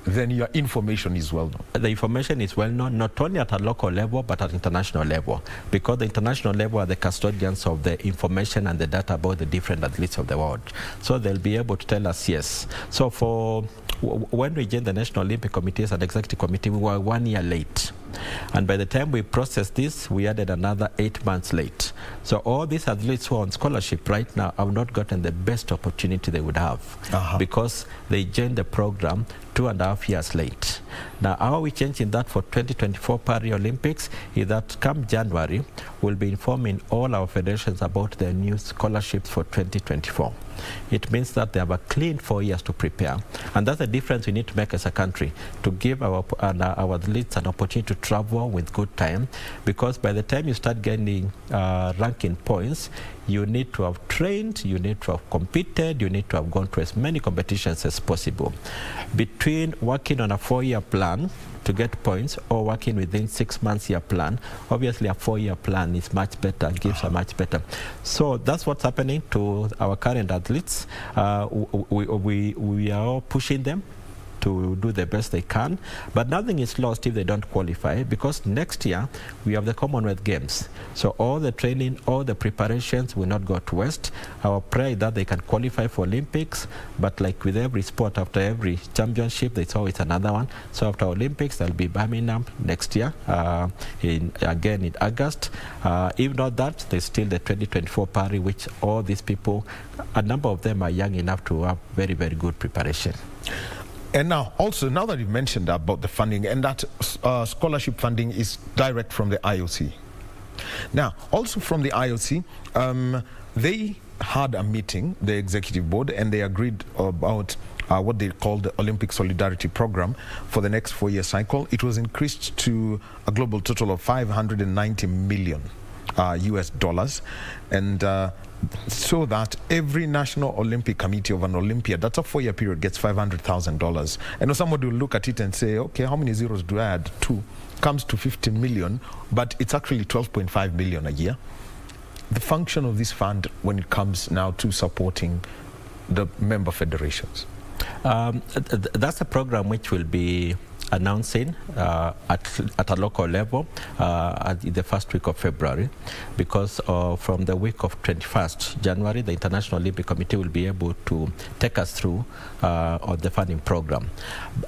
then your information is well known. The information is well known, not only at a local level, but at international level, because the international level are the custodians of the information and the data about the different athletes of the world. So they'll be able to tell us yes. So when we joined the National Olympic Committee as an executive committee, we were 1 year late. And by the time we processed this, we added another 8 months late. So all these athletes who are on scholarship right now have not gotten the best opportunity they would have because they joined the program 2.5 years late. Now, how are we changing that for 2024 Paralympics is that come January, we'll be informing all our federations about their new scholarships for 2024. It means that they have a clean 4 years to prepare. And that's the difference we need to make as a country, to give our athletes an opportunity to travel with good time, because by the time you start getting ranking points, you need to have trained, you need to have competed, you need to have gone through as many competitions as possible. Between working on a 4-year plan to get points or working within 6 months year plan, obviously a 4-year plan is much better, gives a much better. So that's what's happening to our current athletes. We are all pushing them to do the best they can, but nothing is lost if they don't qualify, because next year we have the Commonwealth Games. So all the training, all the preparations will not go to waste. Our prayer is that they can qualify for Olympics, but like with every sport, after every championship, there's always another one. So after Olympics, there'll be Birmingham next year, again in August. If not that, there's still the 2024 Paris, which all these people, a number of them are young enough to have very, very good preparation. And now, also, now that you've mentioned about the funding, and that scholarship funding is direct from the IOC. Now, also from the IOC, they had a meeting, the executive board, and they agreed about what they called the Olympic Solidarity Program for the next 4-year cycle. It was increased to a global total of $590 million US dollars, and so that every National Olympic Committee of an Olympiad, that's a 4-year period, gets $500,000. I know somebody will look at it and say, okay, how many zeros do I add? 2. Comes to 50 million, but it's actually 12.5 million a year. The function of this fund when it comes now to supporting the member federations? That's a program which will be announcing at a local level in the first week of February, because from the week of 21st January, the International Olympic Committee will be able to take us through on the funding program.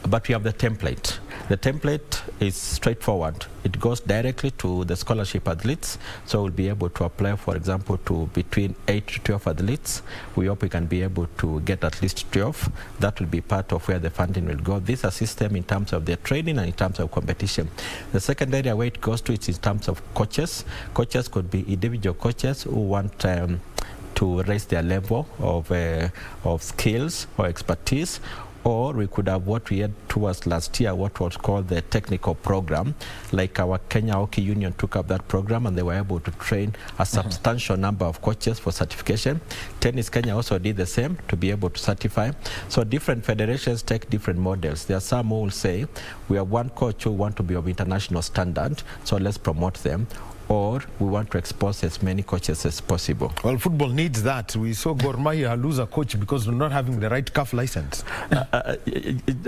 But we have the template. The template is straightforward. it goes directly to the scholarship athletes. So we'll be able to apply, for example, to between 8 to 12 athletes. We hope we can be able to get at least 12. That will be part of where the funding will go. This is a system in terms of their training and in terms of competition. The second area where it goes to is in terms of coaches. Coaches could be individual coaches who want to raise their level of skills or expertise, or we could have what we had towards last year, what was called the technical program. Like our Kenya Hockey Union took up that program and they were able to train a substantial number of coaches for certification. Tennis Kenya also did the same to be able to certify. So different federations take different models. There are some who will say, we have one coach who want to be of international standard, so let's promote them. Or we want to expose as many coaches as possible. Well, football needs that. We saw Gor Mahia lose a coach because of not having the right CAF license.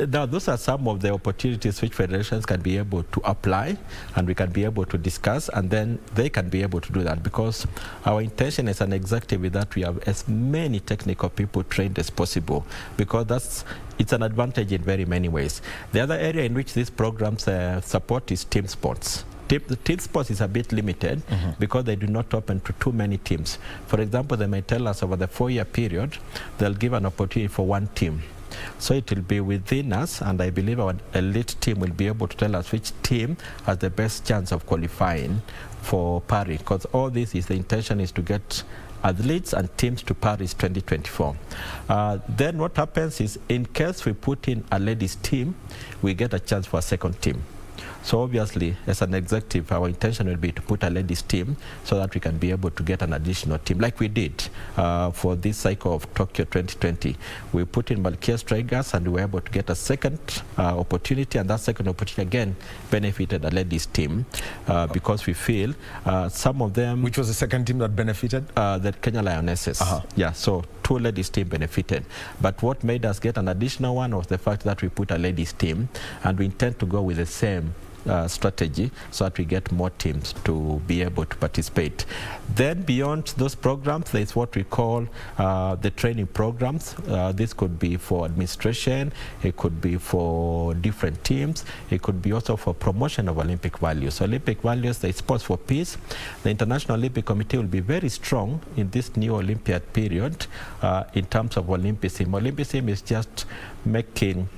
Now, those are some of the opportunities which federations can be able to apply, and we can be able to discuss, and then they can be able to do that, because our intention as an executive is that we have as many technical people trained as possible, because it's an advantage in very many ways. The other area in which these programs support is team sports. The team sports is a bit limited because they do not open to too many teams. For example, they may tell us over the 4-year period, they'll give an opportunity for one team. So it will be within us, and I believe our elite team will be able to tell us which team has the best chance of qualifying for Paris, because all this is the intention is to get athletes and teams to Paris 2024. Then what happens is, in case we put in a ladies team, we get a chance for a second team. So obviously, as an executive, our intention will be to put a ladies team so that we can be able to get an additional team, like we did for this cycle of Tokyo 2020. We put in Malkia Strikers and we were able to get a second opportunity, and that second opportunity again benefited a ladies team because we feel some of them... Which was the second team that benefited? The Kenya Lionesses. Yeah, so 2 ladies team benefited. But what made us get an additional one was the fact that we put a ladies team, and we intend to go with the same strategy so that we get more teams to be able to participate. Then beyond those programs, there is what we call the training programs. This could be for administration, it could be for different teams, it could be also for promotion of Olympic values. Olympic values, the sports for peace. The International Olympic Committee will be very strong in this new Olympiad period in terms of Olympism. Olympism is just making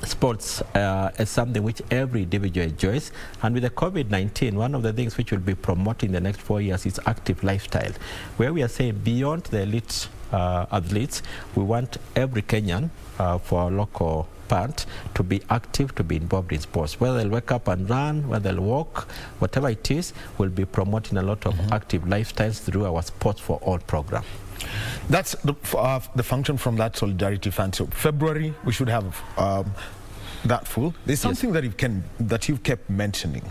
sports as something which every individual enjoys. And with the COVID-19, one of the things which will be promoting in the next 4 years is active lifestyle, where we are saying beyond the elite athletes, we want every Kenyan for our local part to be active, to be involved in sports. Whether they'll wake up and run, whether they'll walk, whatever it is, we'll be promoting a lot of active lifestyles through our Sports for All program. That's the function from that Solidarity Fund. So February, we should have that full. There's something that you've kept mentioning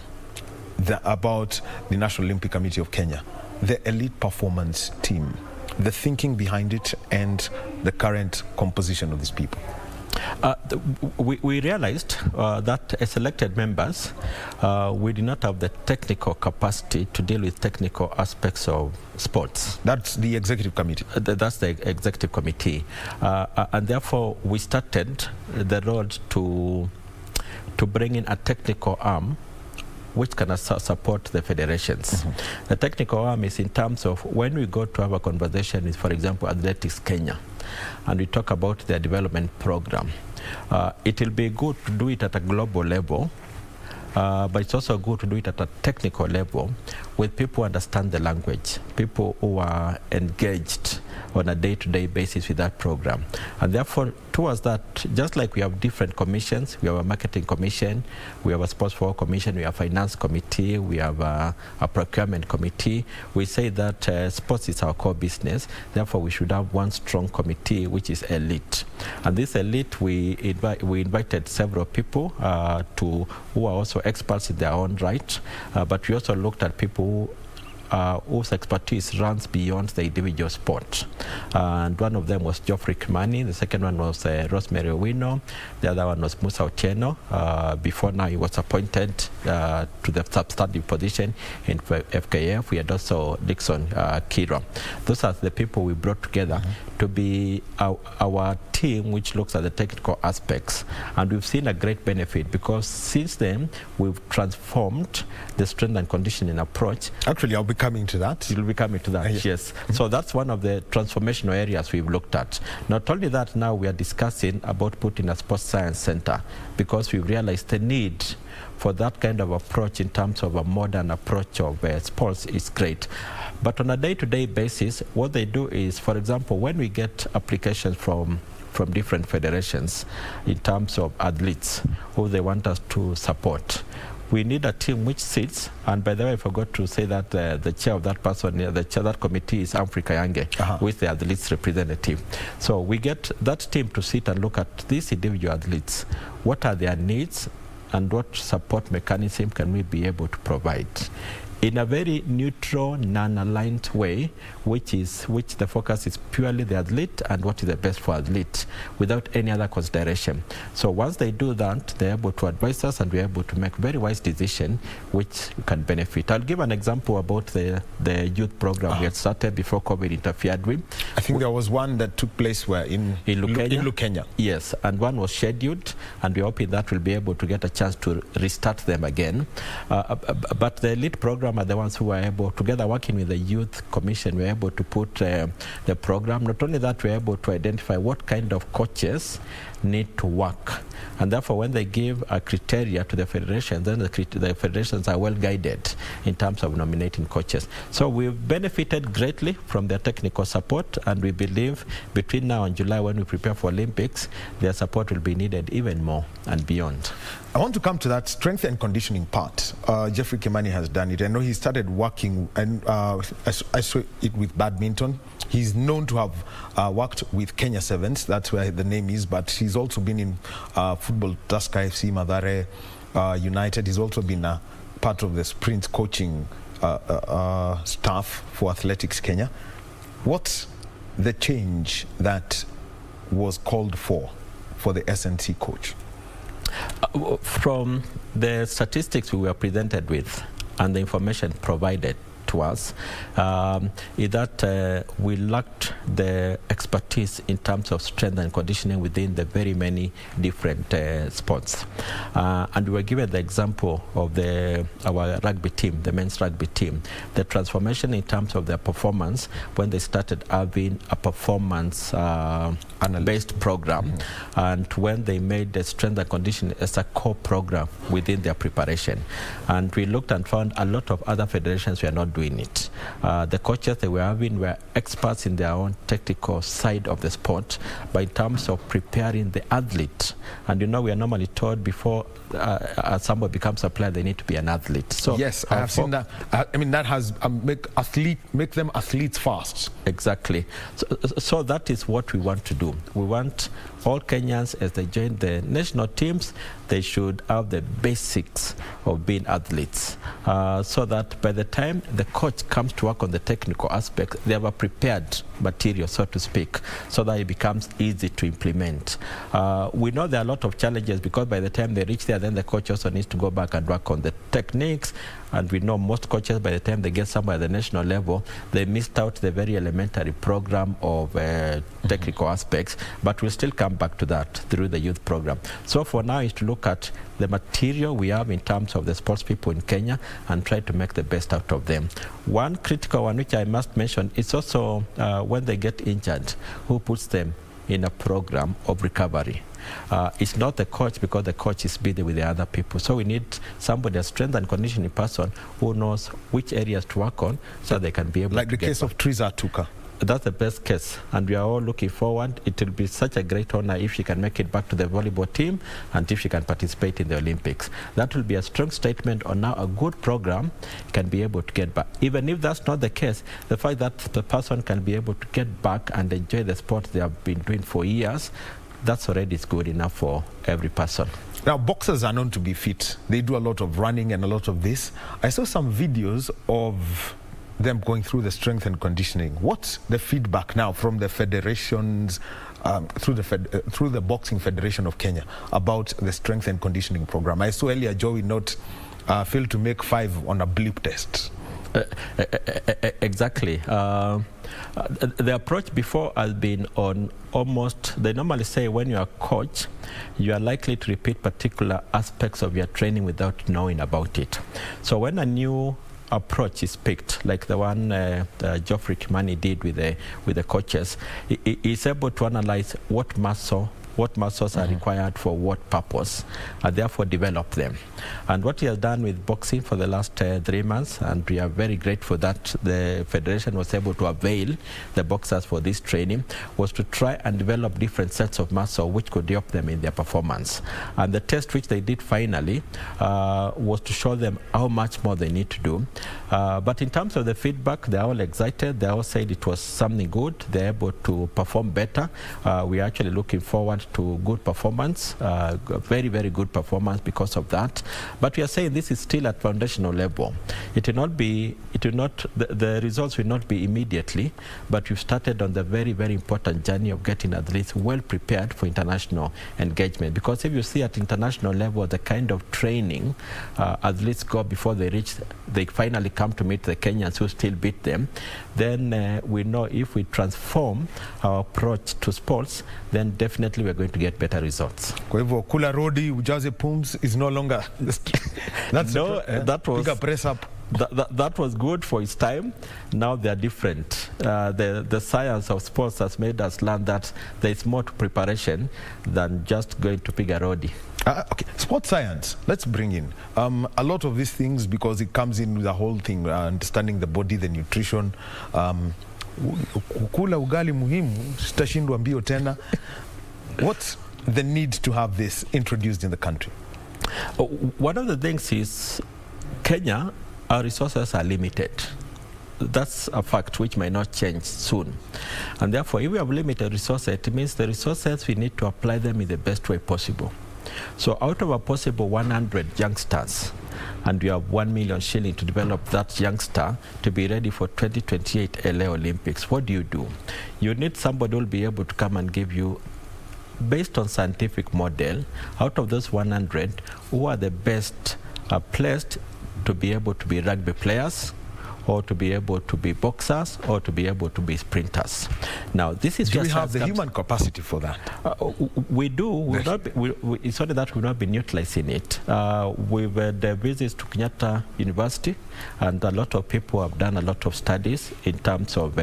about the National Olympic Committee of Kenya, the elite performance team, the thinking behind it, and the current composition of these people. We realized that as elected members, we did not have the technical capacity to deal with technical aspects of sports. That's the executive committee? That's the executive committee. And therefore, we started the road to bring in a technical arm which can support the federations. The technical arm is in terms of when we go to have a conversation with, for example, Athletics Kenya, and we talk about their development program. It will be good to do it at a global level, but it's also good to do it at a technical level with people who understand the language, people who are engaged on a day-to-day basis with that program. And therefore, towards that, just like we have different commissions, we have a marketing commission, we have a sports for all commission, we have a finance committee, we have a procurement committee. We say that sports is our core business, therefore we should have one strong committee which is elite. And this elite, we invited several people who are also experts in their own right, but we also looked at people whose expertise runs beyond the individual sport. And one of them was Geoffrey Kimani, the second one was Rosemary Owino, the other one was Musa Otieno. Before now he was appointed to the substantive position in FKF. We had also Dixon Kiro. Those are the people we brought together to be our team team which looks at the technical aspects, and we've seen a great benefit because since then we've transformed the strength and conditioning approach. Actually, I'll be coming to that. You'll be coming to that, yes. So that's one of the transformational areas we've looked at. Not only that, now we are discussing about putting a sports science center because we've realized the need for that kind of approach in terms of a modern approach of sports is great. But on a day-to-day basis, what they do is, for example, when we get applications from different federations in terms of athletes who they want us to support, we need a team which sits, and by the way, I forgot to say that the chair of that person, the chair of that committee is Africa Yange, with the athletes representative. So we get that team to sit and look at these individual athletes. What are their needs and what support mechanism can we be able to provide? In a very neutral, non-aligned way, which the focus is purely the athlete and what is the best for athlete, without any other consideration. So once they do that, they're able to advise us and we're able to make very wise decisions which can benefit. I'll give an example about the youth program we had started before COVID interfered with. I think there was one that took place where in Lukenya. Yes, and one was scheduled, and we're hoping that we'll be able to get a chance to restart them again. But the elite program are the ones who were able, together working with the Youth Commission, we were able to put the program. Not only that, we were able to identify what kind of coaches need to work. And therefore, when they give a criteria to the federation, then the federations are well guided in terms of nominating coaches. So we've benefited greatly from their technical support, and we believe between now and July, when we prepare for Olympics, their support will be needed even more and beyond. I want to come to that strength and conditioning part. Jeffrey Kimani has done it. I know he started working, and I saw it with badminton. He's known to have worked with Kenya Sevens, that's where the name is, but he's also been in football, Tusker FC, Mathare United. He's also been part of the sprint coaching staff for Athletics Kenya. What's the change that was called for the SNC coach? From the statistics we were presented with and the information provided to us, is that we lacked the expertise in terms of strength and conditioning within the very many different sports. And we were given the example of our rugby team, the men's rugby team, the transformation in terms of their performance when they started having a performance based program, and when they made the strength and conditioning as a core program within their preparation. And we looked and found a lot of other federations were not doing it. The coaches they were having were experts in their own technical side of the sport, but in terms of preparing the athlete, and you know we are normally told before someone becomes a player they need to be an athlete. So yes, I have seen that. I mean that has make them athletes fast. Exactly. So that is what we want to do. We want all Kenyans, as they join the national teams, they should have the basics of being athletes, so that by the time the coach comes to work on the technical aspect, they have a prepared material, so to speak, so that it becomes easy to implement. We know there are a lot of challenges because by the time they reach there, then the coach also needs to go back and work on the techniques. And we know most coaches, by the time they get somewhere at the national level, they missed out the very elementary program of technical aspects, but we'll still come back to that through the youth program. So for now is to look at the material we have in terms of the sports people in Kenya and try to make the best out of them. One critical one which I must mention is also when they get injured, who puts them in a program of recovery. It's not the coach, because the coach is busy with the other people. So we need somebody, a strength and conditioning person, who knows which areas to work on so they can be able like to the case of Triza Tuka. That's the best case, and we are all looking forward. It will be such a great honor if she can make it back to the volleyball team and if she can participate in the Olympics. That will be a strong statement on now a good program can be able to get back. Even if that's not the case, the fact that the person can be able to get back and enjoy the sport they have been doing for years, that's already good enough for every person. Now, boxers are known to be fit. They do a lot of running and a lot of this. I saw some videos of them going through the strength and conditioning. What's the feedback now from the federations, through the Boxing Federation of Kenya, about the strength and conditioning program? I saw earlier Joey Not failed to make 5 on a blip test. Exactly. The approach before has been on almost, they normally say when you are a coach, you are likely to repeat particular aspects of your training without knowing about it. So when a new approach is picked, like the one Geoffrey Kimani did with the coaches, he's able to analyze what muscles are required for what purpose, and therefore develop them. And what he has done with boxing for the last 3 months, and we are very grateful that the Federation was able to avail the boxers for this training, was to try and develop different sets of muscle which could help them in their performance. And the test which they did finally was to show them how much more they need to do. But in terms of the feedback, they're all excited. They all said it was something good. They're able to perform better. We are actually looking forward to good performance, very, very good performance because of that. But we are saying this is still at foundational level. It will not be, the results will not be immediately, but we've started on the very, very important journey of getting athletes well prepared for international engagement. Because if you see at international level, the kind of training athletes go before they finally come to meet the Kenyans who still beat them, then we know if we transform our approach to sports, then definitely we're going to get better results. Kwa hivyo kula rodi ujaze pumps is no longer that's no, that was bigger press up. That was good for its time. Now they are different. The science of sports has made us learn that there is more to preparation than just going to pick a roadie. Okay, sports science, let's bring in a lot of these things, because it comes in with the whole thing, understanding the body, the nutrition. Kula ugali muhimu, sitashindwa mbio tena. What's the need to have this introduced in the country? One of the things is Kenya, our resources are limited. That's a fact which may not change soon. And therefore, if we have limited resources, it means the resources, we need to apply them in the best way possible. So out of a possible 100 youngsters, and we have 1 million shilling to develop that youngster to be ready for 2028 LA Olympics, what do? You need somebody who will be able to come and give you, based on scientific model, out of those 100, who are the best placed to be able to be rugby players, or to be able to be boxers, or to be able to be sprinters. Now, this is do we have the human capacity for that? We do. It's only that we've not been utilizing it. We've had visits to Kenyatta University, and a lot of people have done a lot of studies in terms of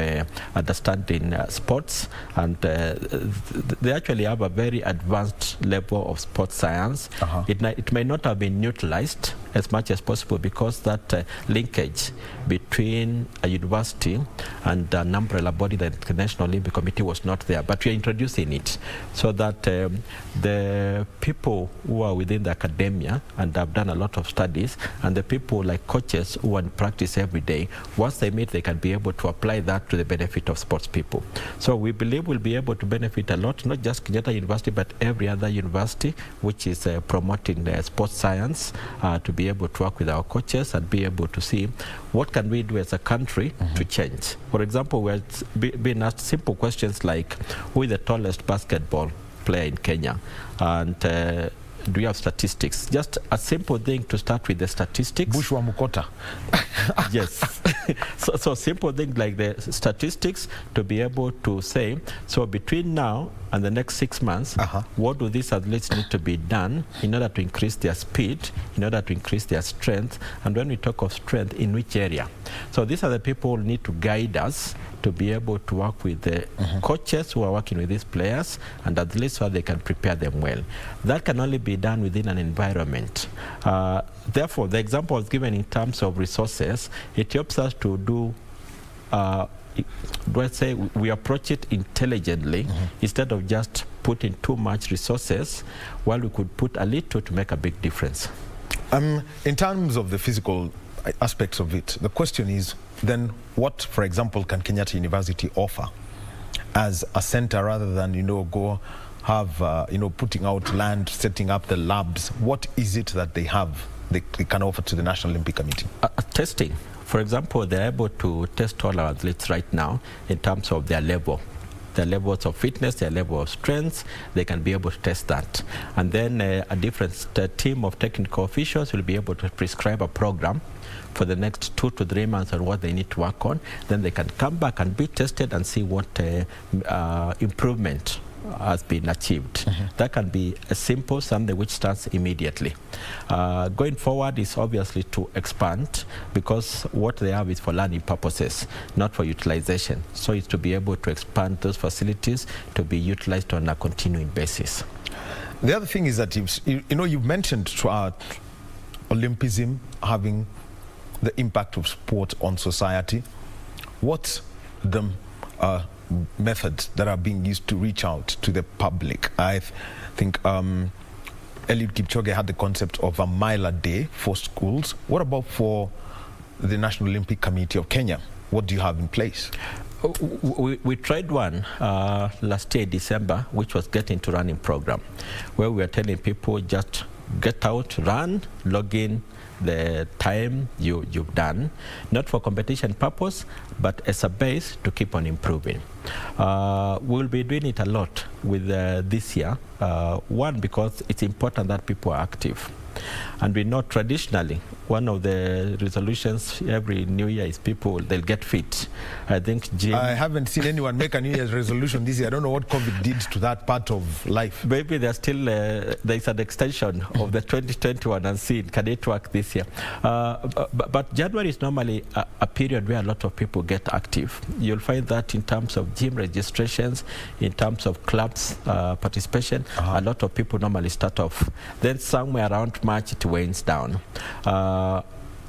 understanding sports, and they actually have a very advanced level of sports science. It may not have been utilized as much as possible because that linkage between a university and an umbrella body, the International Olympic Committee, was not there. But we are introducing it so that the people who are within the academia and have done a lot of studies, and the people like coaches who are in practice every day, once they meet, they can be able to apply that to the benefit of sports people. So we believe we'll be able to benefit a lot, not just Kenyatta University, but every other university which is promoting the sports science, to be able to work with our coaches and be able to see what can we do as a country to change. For example, we're being asked simple questions like, who is the tallest basketball player in Kenya? And do you have statistics? Just a simple thing to start with, the statistics. Bushwa Mukota. Yes. so simple thing like the statistics, to be able to say, so between now and the next 6 months, what do these athletes need to be done in order to increase their speed, in order to increase their strength? And when we talk of strength, in which area? So these are the people who need to guide us to be able to work with the coaches who are working with these players and athletes so they can prepare them well. That can only be done within an environment. Therefore, the example I was given in terms of resources, it helps us to do, let's say, we approach it intelligently instead of just putting too much resources, while we could put a little to make a big difference. In terms of the physical aspects of it, the question is then what, for example, can Kenyatta University offer as a center rather than, go have, putting out land, setting up the labs? What is it that they have, they can offer to the National Olympic Committee? Testing. For example, they're able to test all our athletes right now in terms of their level. their levels of fitness, their level of strength. They can be able to test that. And then a different team of technical officials will be able to prescribe a program for the next 2 to 3 months on what they need to work on. Then they can come back and be tested and see what improvement has been achieved. That can be a simple, something which starts immediately. Going forward is obviously to expand, because what they have is for learning purposes, not for utilization. So it's to be able to expand those facilities to be utilized on a continuing basis. The other thing is that you've mentioned throughout Olympism having the impact of sport on society. What's the methods that are being used to reach out to the public? I think Eliud Kipchoge had the concept of a mile a day for schools. What about for the National Olympic Committee of Kenya? What do you have in place? We tried one last year, December, which was Get Into Running program, where we are telling people just get out, run, log in the time you've done, not for competition purpose, but as a base to keep on improving. We'll be doing it a lot with this year. One, because it's important that people are active. And we know traditionally, one of the resolutions every New Year is people, they'll get fit. I think Jim... I haven't seen anyone make a New Year's resolution this year. I don't know what COVID did to that part of life. Maybe there's still, there's an extension of the 2021 unseen. Can it work this year? But January is normally a period where a lot of people get active. You'll find that in terms of gym registrations, in terms of clubs participation, a lot of people normally start off. Then somewhere around March it wanes down.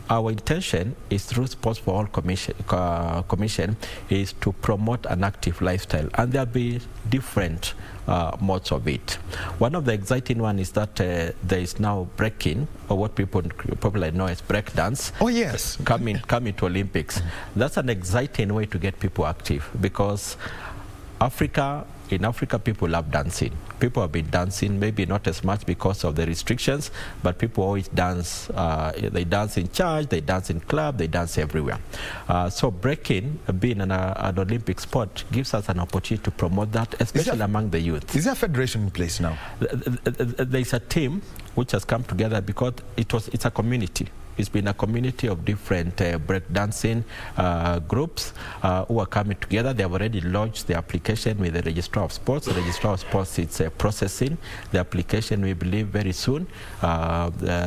Our intention is through Sports for All Commission is to promote an active lifestyle, and there'll be different modes of it. One of the exciting one is that there is now breaking, or what people probably know as break dance. Oh yes, coming to Olympics. That's an exciting way to get people active, because in Africa, people love dancing. People have been dancing, maybe not as much because of the restrictions, but people always dance. They dance in church, they dance in club, they dance everywhere. So breaking, being an Olympic sport, gives us an opportunity to promote that, especially among the youth. Is there a federation in place now? There's a team which has come together because it's a community. It's been a community of different breakdancing groups who are coming together. They have already launched the application with the Registrar of Sports. The Registrar of Sports is processing the application. We believe very soon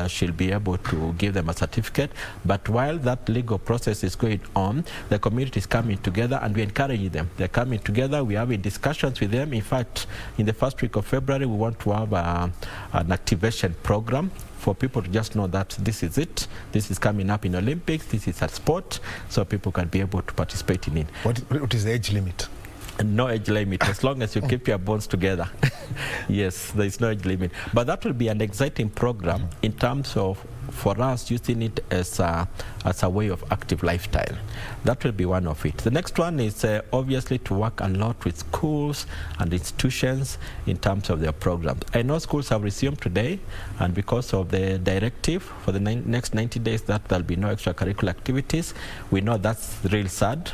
she'll be able to give them a certificate. But while that legal process is going on, the community is coming together, and we're encouraging them. They're coming together. We're having discussions with them. In fact, in the first week of February, we want to have an activation program for people to just know that this is it, this is coming up in Olympics, this is a sport, so people can be able to participate in it. What is the age limit? No age limit, as long as you keep your bones together. Yes, there is no age limit. But that will be an exciting program in terms of, for us, using it as a way of active lifestyle. That will be one of it. The next one is obviously to work a lot with schools and institutions in terms of their programs. I know schools have resumed today, and because of the directive for the next 90 days that there'll be no extracurricular activities, we know that's real sad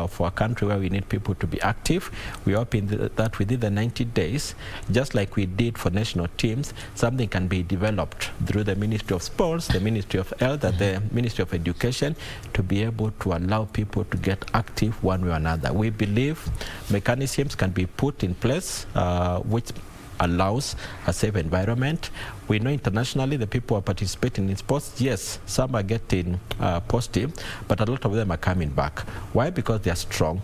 for a country where we need people to be active. We're hoping that within the 90 days, just like we did for national teams, something can be developed through the Ministry of Sports, the Ministry of Health, and the Ministry of Education to be able to allow people to get active one way or another. We believe mechanisms can be put in place which allows a safe environment. We know internationally the people who are participating in sports, yes, some are getting positive, but a lot of them are coming back. Why? Because they are strong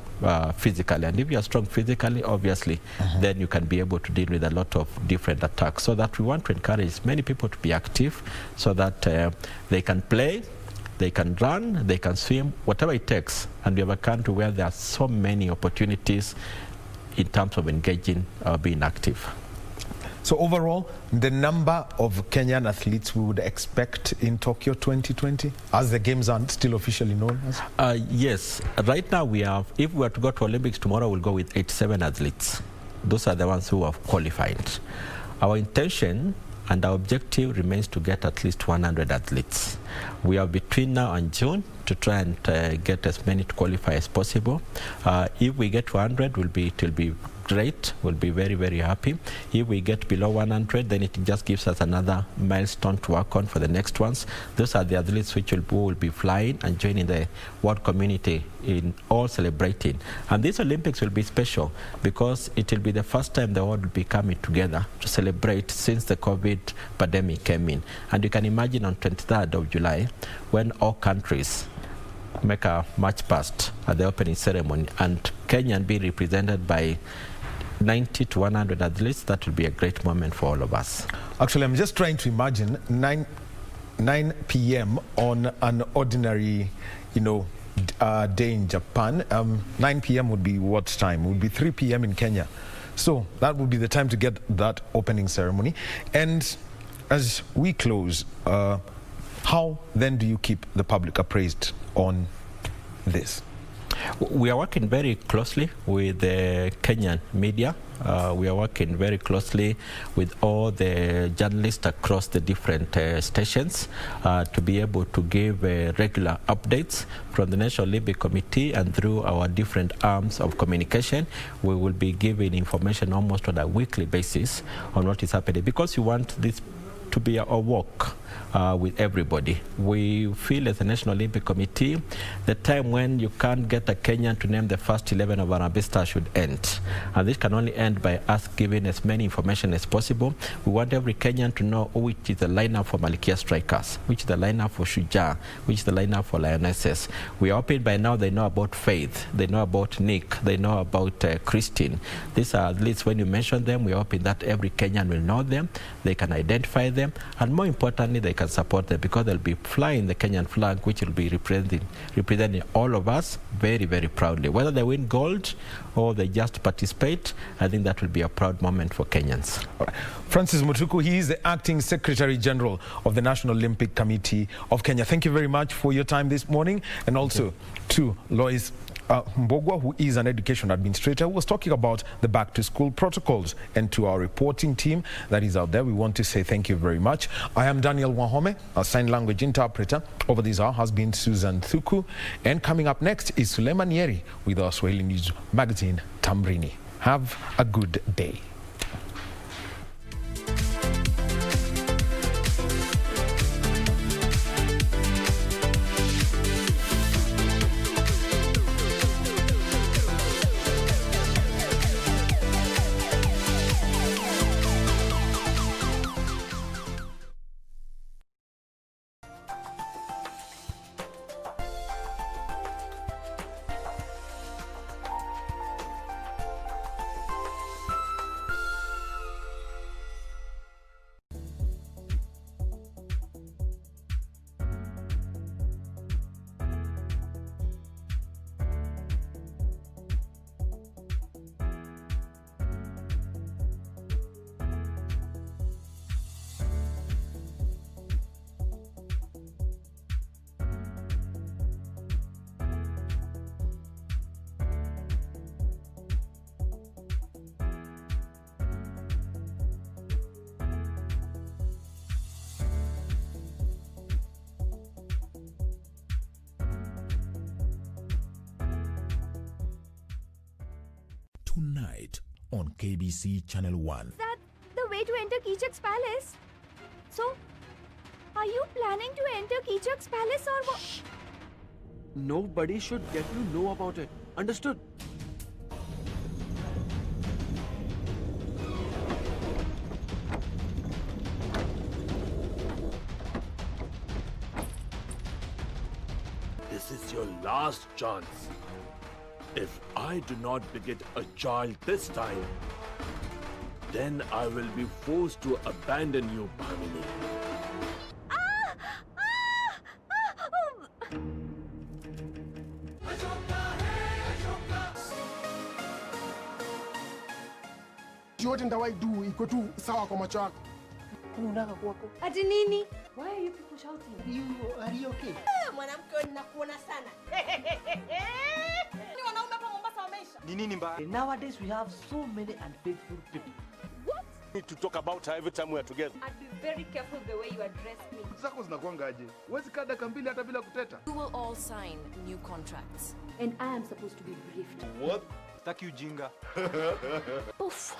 physically, and if you are strong physically, obviously, then you can be able to deal with a lot of different attacks. So that we want to encourage many people to be active so that they can play, they can run, they can swim, whatever it takes. And we have a country where there are so many opportunities in terms of engaging being active. So overall, the number of Kenyan athletes we would expect in Tokyo 2020, as the games aren't still officially known as? Yes, right now we have, if we were to go to Olympics tomorrow, we'll go with 87 athletes. Those are the ones who have qualified. Our intention and our objective remains to get at least 100 athletes. We are between now and June to try and get as many to qualify as possible. If we get to 100, it will be great. We'll be very, very happy. If we get below 100, then it just gives us another milestone to work on for the next ones. Those are the athletes which will be flying and joining the world community in all celebrating. And these Olympics will be special because it will be the first time the world will be coming together to celebrate since the COVID pandemic came in. And you can imagine on 23rd of July, when all countries make a march past at the opening ceremony and Kenya be represented by 90 to 100 athletes, that will be a great moment for all of us. Actually, I'm just trying to imagine 9 p.m. on an ordinary, day in Japan. 9 p.m. would be what time? It would be 3 p.m. in Kenya. So that would be the time to get that opening ceremony. And as we close, how then do you keep the public appraised on this? We are working very closely with the Kenyan media. We are working very closely with all the journalists across the different stations to be able to give regular updates from the National Olympic Committee, and through our different arms of communication, we will be giving information almost on a weekly basis on what is happening, because we want this to be a walk with everybody. We feel as a National Olympic Committee, the time when you can't get a Kenyan to name the first 11 of Harambee Stars should end. And this can only end by us giving as many information as possible. We want every Kenyan to know which is the lineup for Malkia Strikers, which is the lineup for Shujaa, which is the lineup for Lionesses. We are hoping by now they know about Faith, they know about Nick, they know about Christine. These are at least, when you mention them, we are hoping that every Kenyan will know them, they can identify them, and more importantly, they can support them, because they'll be flying the Kenyan flag, which will be representing all of us very, very proudly. Whether they win gold or they just participate, I think that will be a proud moment for Kenyans. All right. Francis Mutuku, he is the Acting Secretary General of the National Olympic Committee of Kenya. Thank you very much for your time this morning, and also to Lois Mbogwa, who is an education administrator, who was talking about the back-to-school protocols. And to our reporting team that is out there, we want to say thank you very much. I am Daniel Wahome, our sign language interpreter. Over this hour has been Susan Thuku. And coming up next is Suleiman Yeri with our Swahili News magazine, Tamrini. Have a good day. Tonight on KBC Channel 1. Is that the way to enter Kichak's palace? So, are you planning to enter Kichak's palace or what? Nobody should get to know about it. Understood? This is your last chance. If I do not beget a child this time, then I will be forced to abandon you, Bhamini. Yote ndawaidu iko tu sawa kwa macho yako. Unataka kuwako? Ati nini? Why are you people shouting? Are you okay? Mwanamke wewe ninakuona sana. Ni wanaume hapa Mombasa wameisha. Ni nini mbaya? Nowadays we have so many unfaithful people. What? need to talk about her every time we are together. I'd be very careful the way you address me. Zako zinakuangaje? Huwezi kaa dakika mbili hata bila kuteta. You will all sign new contracts. And I am supposed to be briefed. What? Taki ujinga. Oof.